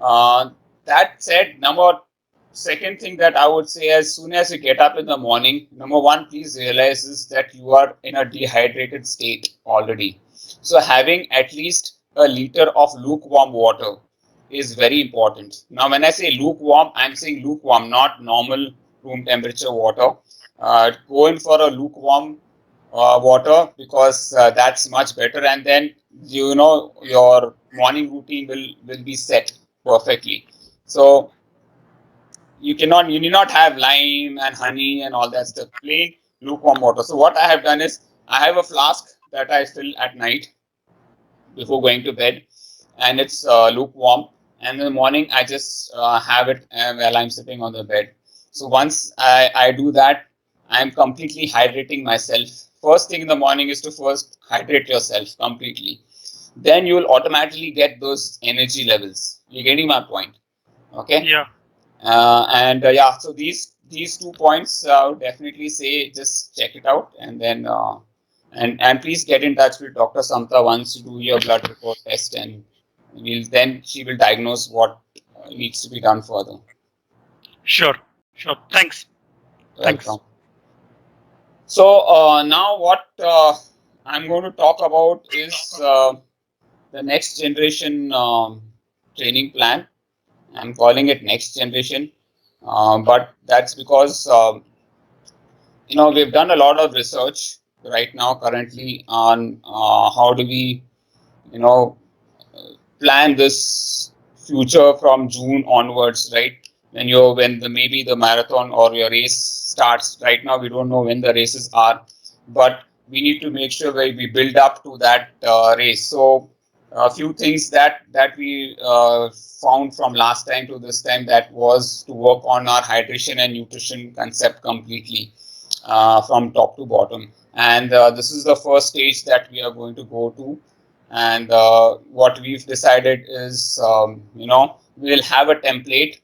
uh, that said, number second thing that I would say, as soon as you get up in the morning, number one, please realize is that you are in a dehydrated state already. So having at least a liter of lukewarm water is very important. Now, when I say lukewarm, I'm saying lukewarm, not normal room temperature water. Go in for a lukewarm water, because that's much better. And then your morning routine will be set perfectly. So you need not have lime and honey and all that stuff. Plain lukewarm water. So what I have done is I have a flask that I fill at night before going to bed, and it's lukewarm. And in the morning, I just have it while I'm sitting on the bed. So once I do that, I'm completely hydrating myself. First thing in the morning is to first hydrate yourself completely. Then you will automatically get those energy levels. You're getting my point, okay? Yeah, And yeah, so these 2 points, I would definitely say just check it out, and then and please get in touch with Dr. Samta once you do your blood report test, and then she will diagnose what needs to be done further. sure, sure. Thanks. Thanks. Welcome. So now what I'm going to talk about is the next generation training plan. I'm calling it next generation, but that's because we've done a lot of research right now currently on how do we you know plan this future from June onwards, right? When the maybe the marathon or your race starts. Right now we don't know when the races are, but we need to make sure that we build up to that race. So a few things that we found from last time to this time, that was to work on our hydration and nutrition concept completely from top to bottom. And this is the first stage that we are going to go to. And what we've decided is, we'll have a template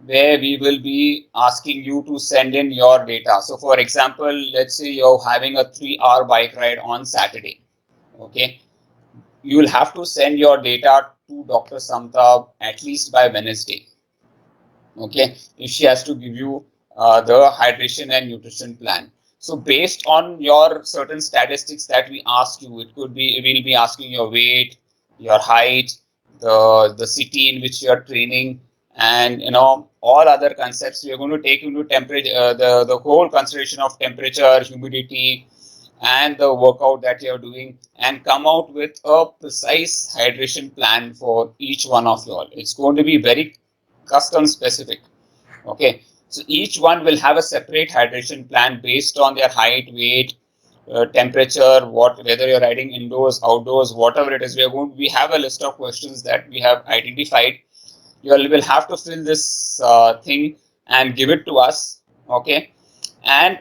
where we will be asking you to send in your data. So, for example, let's say you're having a 3-hour bike ride on Saturday. Okay, you will have to send your data to Dr. Samta at least by Wednesday. Okay, if she has to give you the hydration and nutrition plan. So based on your certain statistics that we ask you, it could be, we'll be asking your weight, your height, the city in which you are training, and all other concepts. We are going to take into temperature, the whole consideration of temperature, humidity, and the workout that you are doing, and come out with a precise hydration plan for each one of you all. It's going to be very custom specific. Okay, so each one will have a separate hydration plan based on their height, weight, temperature, whether you're riding indoors, outdoors, whatever it is. We have a list of questions that we have identified. You will have to fill this thing and give it to us. Okay, and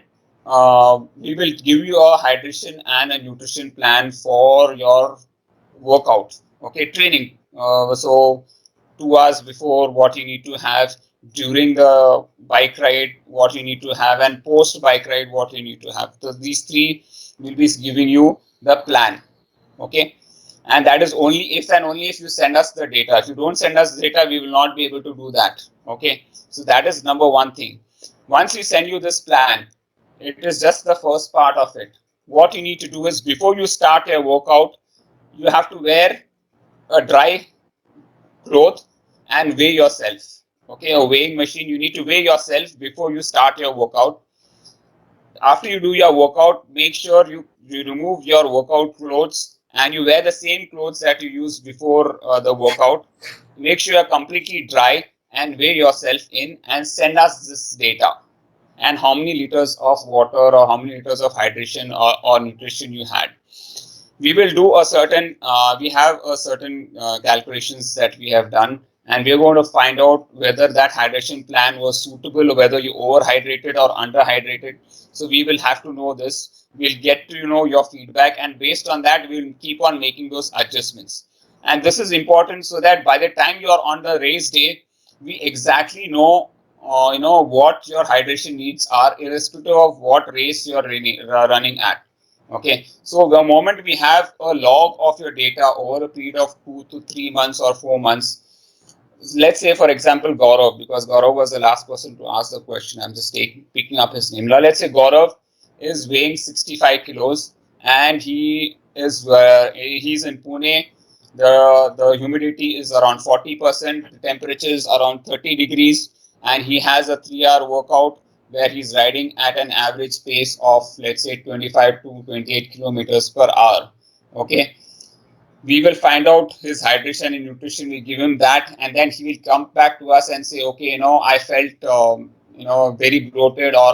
we will give you a hydration and a nutrition plan for your workout. Okay, training. So 2 hours before, what you need to have, during the bike ride what you need to have, and post bike ride what you need to have. So these three will be giving you the plan. Okay, and that is only if and only if you send us the data. If you don't send us the data, we will not be able to do that. Okay, so that is number one thing. Once we send you this plan, it is just the first part of it. What you need to do is, before you start your workout, you have to wear a dry cloth and weigh yourself. Okay, a weighing machine. You need to weigh yourself before you start your workout. After you do your workout, make sure you remove your workout clothes and you wear the same clothes that you used before the workout. Make sure you're completely dry and weigh yourself in, and send us this data, and how many liters of water or how many liters of hydration or nutrition you had. We will do a certain we have a certain calculations that we have done, and we are going to find out whether that hydration plan was suitable, or whether you overhydrated or underhydrated. So we will have to know this. We'll get to your feedback, and based on that we'll keep on making those adjustments. And this is important, so that by the time you are on the race day, we exactly know what your hydration needs are, irrespective of what race you are running at. Okay, so the moment we have a log of your data over a period of 2 to 3 months or 4 months, let's say for example Gaurav, because Gaurav was the last person to ask the question, I'm just picking up his name. Now let's say Gaurav is weighing 65 kilos, and he's in Pune. The humidity is around 40%, the temperature is around 30 degrees, and he has a 3-hour workout where he's riding at an average pace of, let's say, 25 to 28 kilometers per hour. Okay, We will find out his hydration and nutrition. We give him that, and then he will come back to us and say, okay, I felt very bloated, or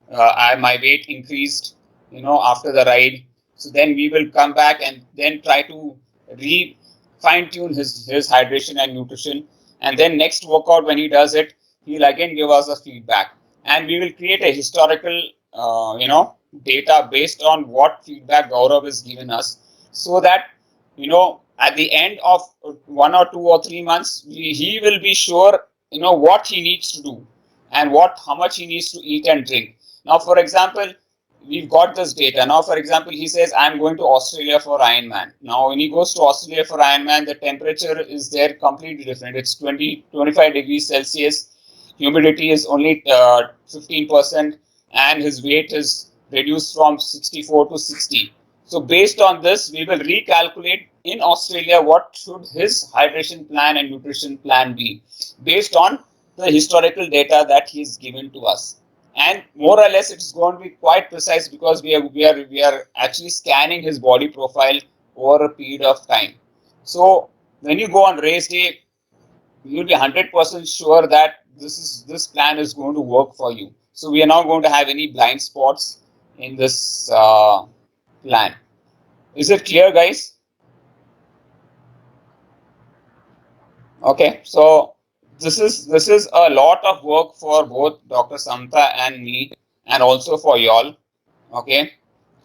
my weight increased after the ride. So then we will come back and then try to re fine tune his hydration and nutrition. And then next workout, when he does it, he'll again give us a feedback, and we will create a historical data based on what feedback Gaurav has given us, so that at the end of 1 or 2 or 3 months, he will be sure what he needs to do, and how much he needs to eat and drink. Now, for example, we've got this data. Now, for example, he says, I'm going to Australia for Ironman. Now, when he goes to Australia for Ironman, the temperature is there completely different. It's 25 degrees Celsius. Humidity is only 15%, and his weight is reduced from 64 to 60. So based on this, we will recalculate in Australia what should his hydration plan and nutrition plan be, based on the historical data that he's given to us. And more or less, it's going to be quite precise, because we are actually scanning his body profile over a period of time. So when you go on race day, you'll be 100% sure that this plan is going to work for you. So we are not going to have any blind spots in this plan. Is it clear, guys? Okay, so this is a lot of work for both Dr. Samta and me, and also for y'all. Okay,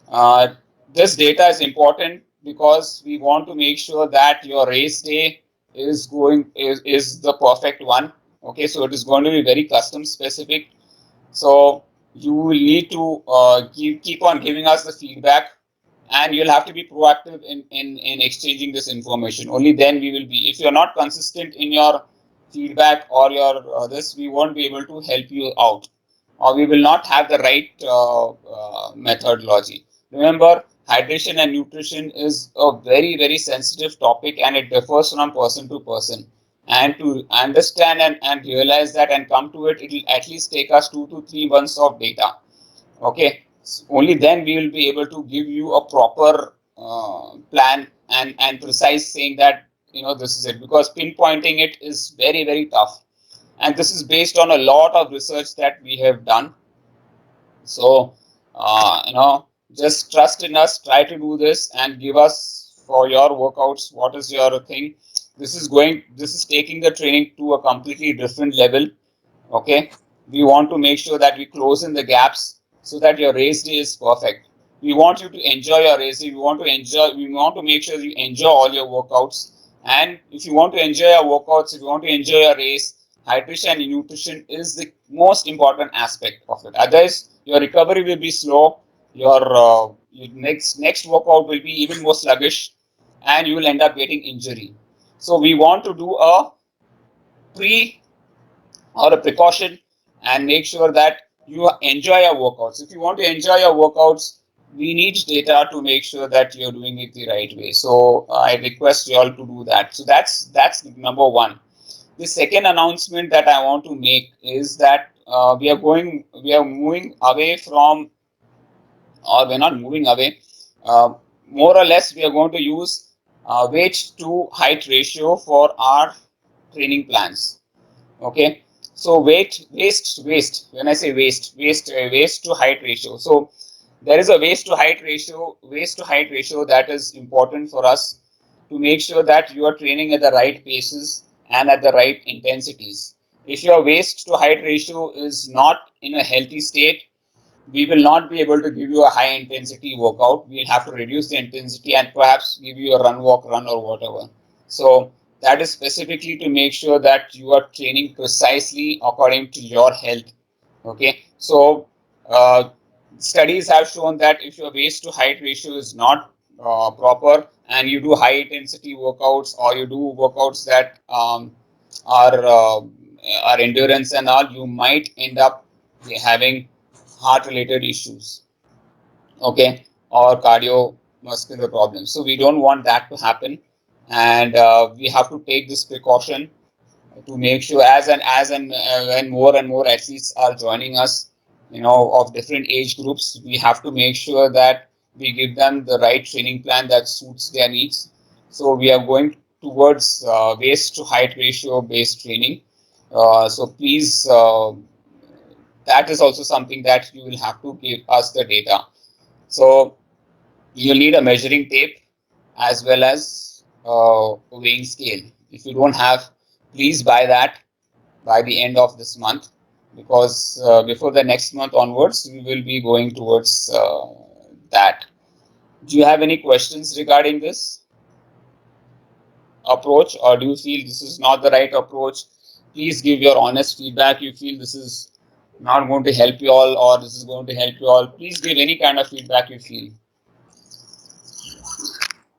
uh, this data is important because we want to make sure that your race day is the perfect one. Okay, so it is going to be very custom specific. So you will need to keep on giving us the feedback, and you'll have to be proactive in exchanging this information. Only then we will be. If you're not consistent in your feedback or your this, we won't be able to help you out, or we will not have the right methodology. Remember, hydration and nutrition is a very, very sensitive topic, and it differs from person to person. And to understand and realize that and come to it, it will at least take us 2 to 3 months of data. Okay, only then we will be able to give you a proper plan and precise, saying that this is it, because pinpointing it is very, very tough, and this is based on a lot of research that we have done. So just trust in us, try to do this, and give us for your workouts what is your thing. This is taking the training to a completely different level. Okay, we want to make sure that we close in the gaps so that your race day is perfect. We want you to enjoy your race day. We want to make sure you enjoy all your workouts. And if you want to enjoy your workouts, if you want to enjoy your race, hydration and nutrition is the most important aspect of it. Otherwise, your recovery will be slow. Your next workout will be even more sluggish, and you will end up getting injury. So we want to do a pre or a precaution, and make sure that you enjoy your workouts. If you want to enjoy your workouts, we need data to make sure that you're doing it the right way. So I request you all to do that. So that's number one. The second announcement that I want to make is that we are moving away from, or we're not moving away. Uh, More or less, we are going to use weight to height ratio for our training plans. Okay, so waist, when I say waist to height ratio. So there is a waist to height ratio that is important for us, to make sure that you are training at the right paces and at the right intensities. If your waist to height ratio is not in a healthy state, we will not be able to give you a high intensity workout. We'll have to reduce the intensity and perhaps give you a run, walk, run, or whatever. So that is specifically to make sure that you are training precisely according to your health. Okay, so uh, studies have shown that if your waist to height ratio is not proper, and you do high intensity workouts, or you do workouts that are endurance and all, you might end up having heart related issues, okay, or cardiovascular problems. So we don't want that to happen, and we have to take this precaution to make sure, as and when more and more athletes are joining us, of different age groups, we have to make sure that we give them the right training plan that suits their needs. So we are going towards waist to height ratio based training. So please, that is also something that you will have to give us the data. So you'll need a measuring tape as well as a weighing scale. If you don't have, please buy that by the end of this month, because before the next month onwards, we will be going towards that. Do you have any questions regarding this approach, or do you feel this is not the right approach? Please give your honest feedback. You feel this is not going to help you all, or this is going to help you all. Please give any kind of feedback you feel.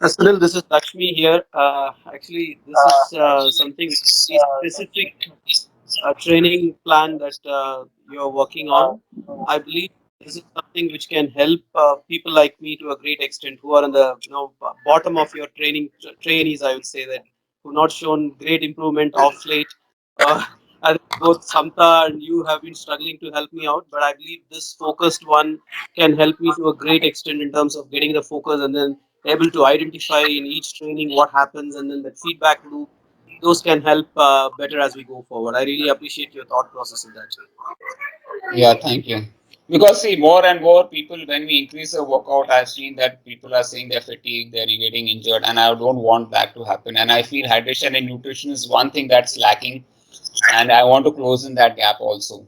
Sunil, this is Lakshmi here. Actually, this is something very specific training plan that you're working on. I believe this is something which can help people like me to a great extent who are in the bottom of your trainees. I would say that who not shown great improvement of late. Uh, I think both Samta and you have been struggling to help me out, but I believe this focused one can help me to a great extent in terms of getting the focus and then able to identify in each training what happens and then that feedback loop those can help better as we go forward. I really appreciate your thought process in that. Yeah, thank you. Because see, more and more people, when we increase the workout, I've seen that people are saying they're fatigued, they're getting injured, and I don't want that to happen. And I feel hydration and nutrition is one thing that's lacking, and I want to close in that gap also.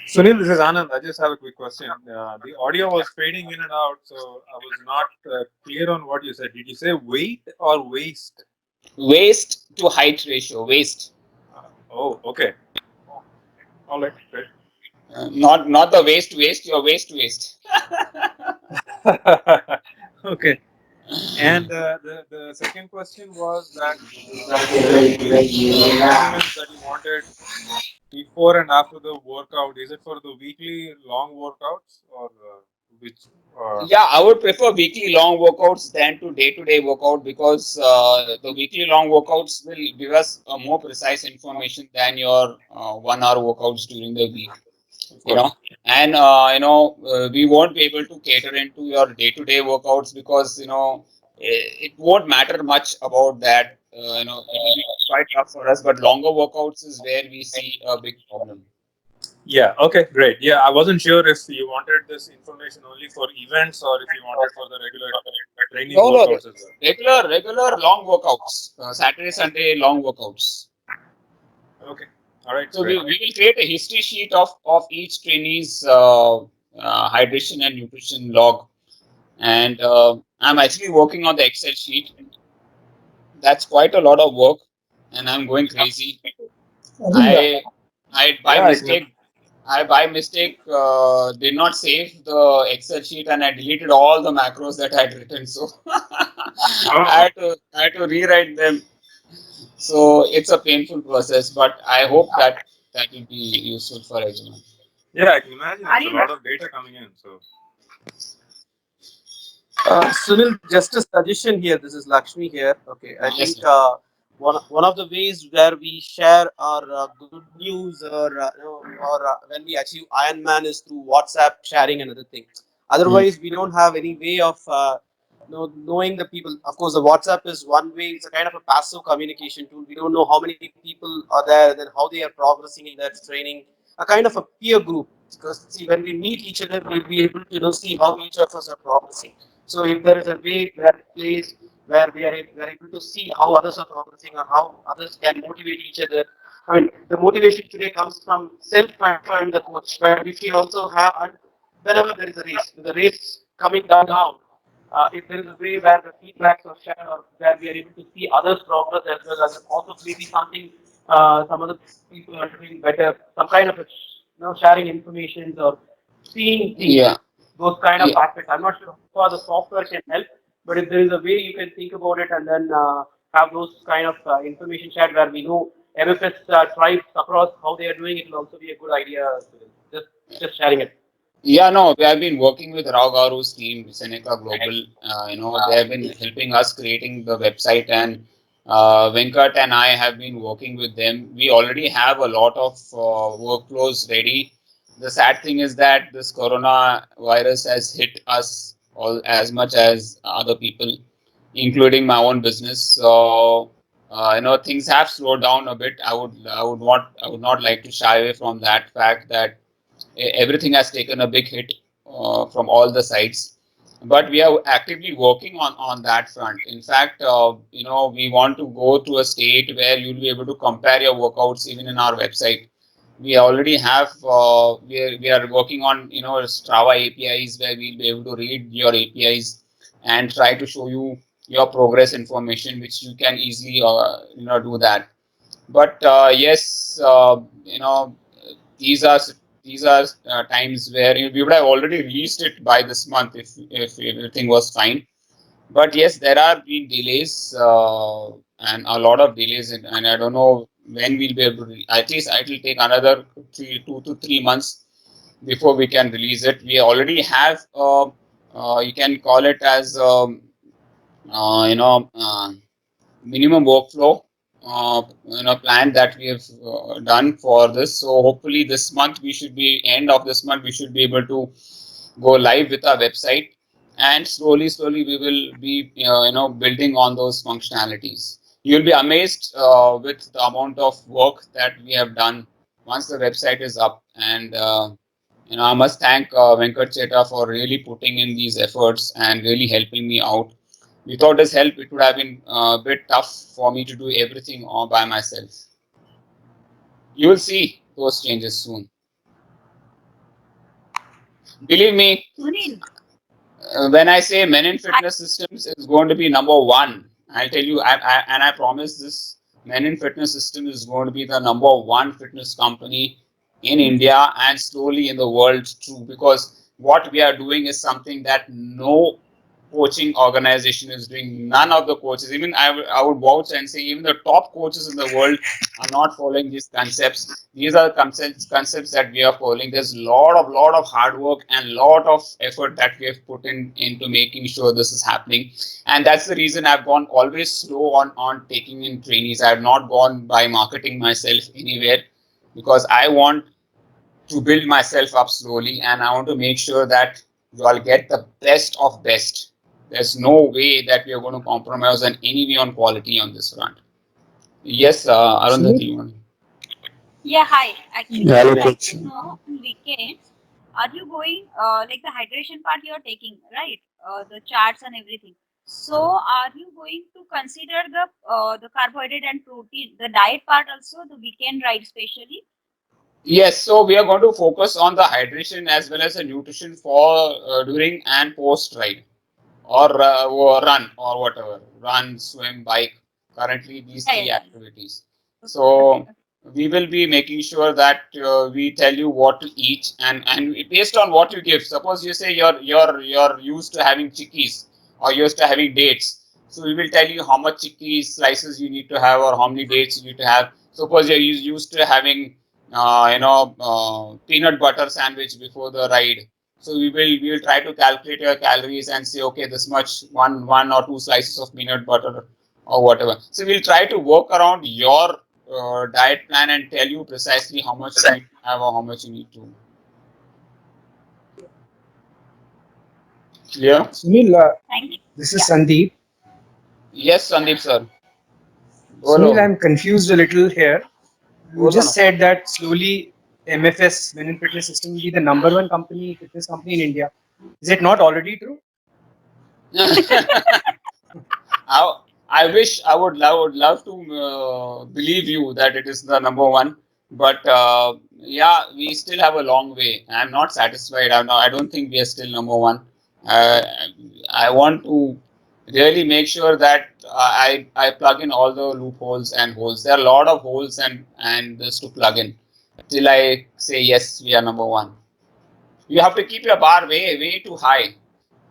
Sunil, this is Anand. I just have a quick question. The audio was fading in and out, so I was not clear on what you said. Did you say weight or waist? Waist to height ratio, waist. Oh, okay. All right, great. Not the waist, your waist to waist. Okay. And the second question was that the measurements that you wanted before and after the workout, is it for the weekly long workouts or which? Yeah, I would prefer weekly long workouts than to day workout, because the weekly long workouts will give us more precise information than your 1 hour workouts during the week. Of You know, course. and we won't be able to cater into your day workouts, because it won't matter much about that. It will be quite tough for us, but longer workouts is where we see a big problem. Yeah. Okay. Great. Yeah, I wasn't sure if you wanted this information only for events or if you wanted for the regular training No, workouts as well. regular long workouts, Saturday, Sunday long workouts. Okay. All right. So Great. we will create a history sheet of each trainee's hydration and nutrition log, and I'm actually working on the Excel sheet. That's quite a lot of work, and I'm going crazy. I I by Yeah. I can. mistake I by mistake did not save the Excel sheet, and I deleted all the macros that I had written. So Oh. I had to rewrite them. So it's a painful process, but I hope that will be useful for everyone. Yeah, I can imagine it's a lot of data coming in. So. Sunil, just a suggestion here. This is Lakshmi here. Okay, I Yes, think sir. one of the ways where we share our good news or when we achieve Ironman is through WhatsApp sharing and other things. Mm. Otherwise, we don't have any way of knowing the people. Of course, the WhatsApp is one way. It's a kind of a passive communication tool. We don't know how many people are there, then how they are progressing in their training. A kind of a peer group. Because see, when we meet each other, we'll be able to see how each of us are progressing. So if there is a way where place where we are able to see how others are progressing or how others can motivate each other. I mean, the motivation today comes from self-and the coach, but if we also have, and whenever there is a race, with the race coming down, if there is a way where the feedbacks are shared or where we are able to see others progress as well as also maybe something some other people are doing better, some kind of sharing information or seeing things, Yeah, those kind of yeah, aspects. I'm not sure how the software can help, but if there is a way you can think about it and then have those kind of information shared where we know MFS tribes across how they are doing, it will also be a good idea. Just sharing it. yeah. No, we have been working with Rao Garu's team, Seneca Global. They have been helping us creating the website, and Venkat and I have been working with them. We already have a lot of workflows ready. The sad thing is that this corona virus has hit us all as much as other people, including my own business. So things have slowed down a bit. I would not like to shy away from that fact that everything has taken a big hit from all the sides. But we are actively working on that front. In fact, we want to go to a state where you'll be able to compare your workouts even in our website. We already have we are working on Strava APIs where we'll be able to read your APIs and try to show you your progress information, which you can easily do that. But yes, these are these are times where we would have already reached it by this month if everything was fine. But yes, there are been delays and a lot of delays, and I don't know when we'll be able to. At least it will take another 2 to 3 months before we can release it. We already have, you can call it as, uh, you know, uh, minimum workflow plan that we have done for this. So hopefully this month we should be end of this month we should be able to go live with our website, and slowly we will be building on those functionalities. You'll be amazed with the amount of work that we have done once the website is up. And I must thank Venkat Cheta for really putting in these efforts and really helping me out. Without his help, it would have been a bit tough for me to do everything all by myself. You will see those changes soon. Believe me, Sunil, when I say Menon I, Fitness Systems is going to be number one, I'll tell you, and I promise this, Menon Fitness System is going to be the number one fitness company in India and slowly in the world too, because what we are doing is something that no coaching organization is doing. None of the coaches, even I would vouch and say, even the top coaches in the world are not following these concepts. These are concepts that we are following. There's a lot of hard work and lot of effort that we have put in into making sure this is happening. And that's the reason I've gone always slow on taking in trainees. I have not gone by marketing myself anywhere, because I want to build myself up slowly, and I want to make sure that you all get the best of best. There's no way that we are going to compromise on any way on quality on this front. Yes, Arundhati, Sunil, you want? yeah, hi. Actually, I hello would like coach. to know on weekends, are you going like the hydration part you are taking, right? The charts and everything. So, are you going to consider the carbohydrate and protein, the diet part also, the weekend ride especially? Yes, so we are going to focus on the hydration as well as the nutrition for during and post ride, or run, or whatever, run, swim, bike. Currently, these Yeah, three yeah. activities. Okay, So okay. we will be making sure that we tell you what to eat, and based on what you give. Suppose you say you're used to having chickpeas or used to having dates. So we will tell you how much chickpea slices you need to have or how many dates you need to have. Suppose you're used to having peanut butter sandwich before the ride. So we will try to calculate your calories and say, okay, this much, one or two slices of peanut butter or whatever. So we'll try to work around your diet plan and tell you precisely how much you need to have or how much you need to clear. Sunil, Thank you. this is Yeah. Sandeep. Yes, Sandeep sir. Sunil, Bolo. I'm confused a little here. You Bolo just na. said that slowly MFS, Men in Fitness System, will be the number one fitness company in India. Is it not already true? I, I wish I would love to believe you that it is the number one, but yeah, we still have a long way. I'm not satisfied. I don't think we are still number one. Uh, I want to really make sure that I plug in all the loopholes and holes. There are a lot of holes and this to plug in till I say yes, we are number one. You have to keep your bar way too high.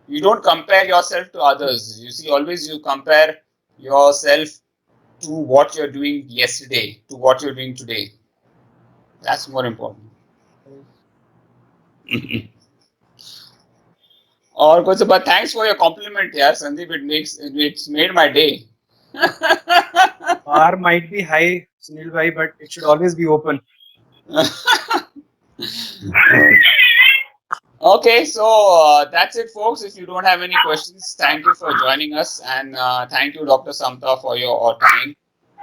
You don't compare yourself to others. You see, always you compare yourself to what you're doing yesterday to what you're doing today. That's more important. Or but thanks for your compliment, yeah, Sandeep. It's made my day. Bar might be high, Sunil bhai, but it should always be open. Okay, so that's it, folks. If you don't have any questions, thank you for joining us, and thank you, Dr. Samta, for your time.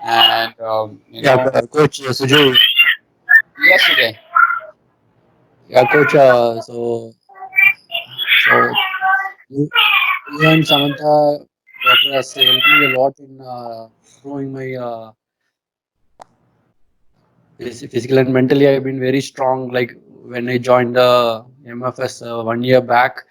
And Yeah, Coach Sujay. yes, Uday. Yeah, Coach. So you, you and Samantha, doctor has helped me a lot in growing my physical and mentally. I've been very strong. Like when I joined the MFS 1 year back,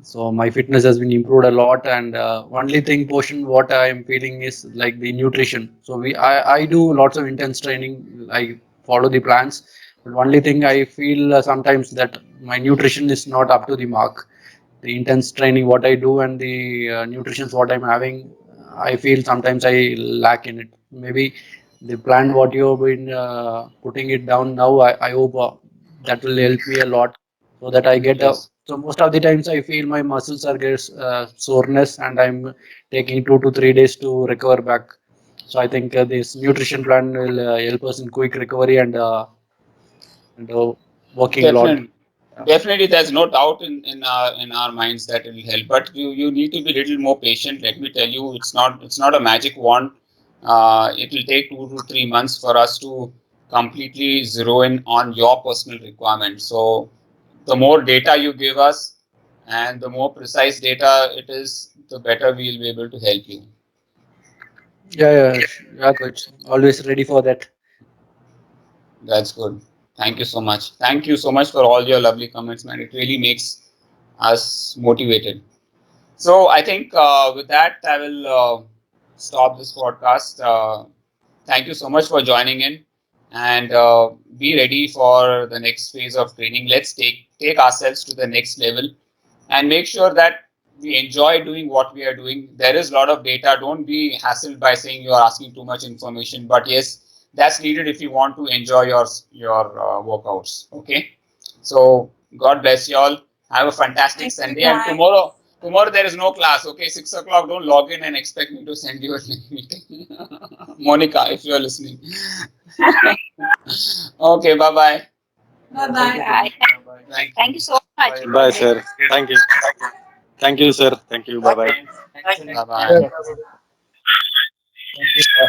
so my fitness has been improved a lot. And only thing, portion what I am feeling is like the nutrition. So I do lots of intense training. I follow the plans, but only thing I feel sometimes that my nutrition is not up to the mark. The intense training what I do and the nutrition what I'm having, I feel sometimes I lack in it. Maybe the plan what you've been putting it down now, I hope that will help me a lot so that I get a. Yes, So most of the times I feel my muscles are get soreness and I'm taking 2 to 3 days to recover back. So I think this nutrition plan will help us in quick recovery and working a lot. definitely. Definitely, there's no doubt in our minds that it will help. But you need to be a little more patient. Let me tell you, it's not a magic wand. It will take 2 to 3 months for us to completely zero in on your personal requirements. So the more data you give us, and the more precise data it is, the better we'll be able to help you. Yeah, coach. Always ready for that. That's good. Thank you so much. Thank you so much for all your lovely comments, man. It really makes us motivated. So I think with that, I will stop this podcast. Thank you so much for joining in, and be ready for the next phase of training. Let's take ourselves to the next level, and make sure that we enjoy doing what we are doing. There is a lot of data. Don't be hassled by saying you are asking too much information. But yes, that's needed if you want to enjoy your workouts. Okay. So God bless you all. Have a fantastic Thank you, Sunday. And guys. tomorrow there is no class. Okay, 6 o'clock. Don't log in and expect me to send you a meeting. Monica, if you are listening. Okay. Bye bye. Bye Thank you, bye. coach. Bye. Bye. Thank Thank you. you so much. Bye, Bye, everyone. sir. Thank you. Thank you, sir. Thank you. Bye bye. Bye Yeah. bye. Thank you.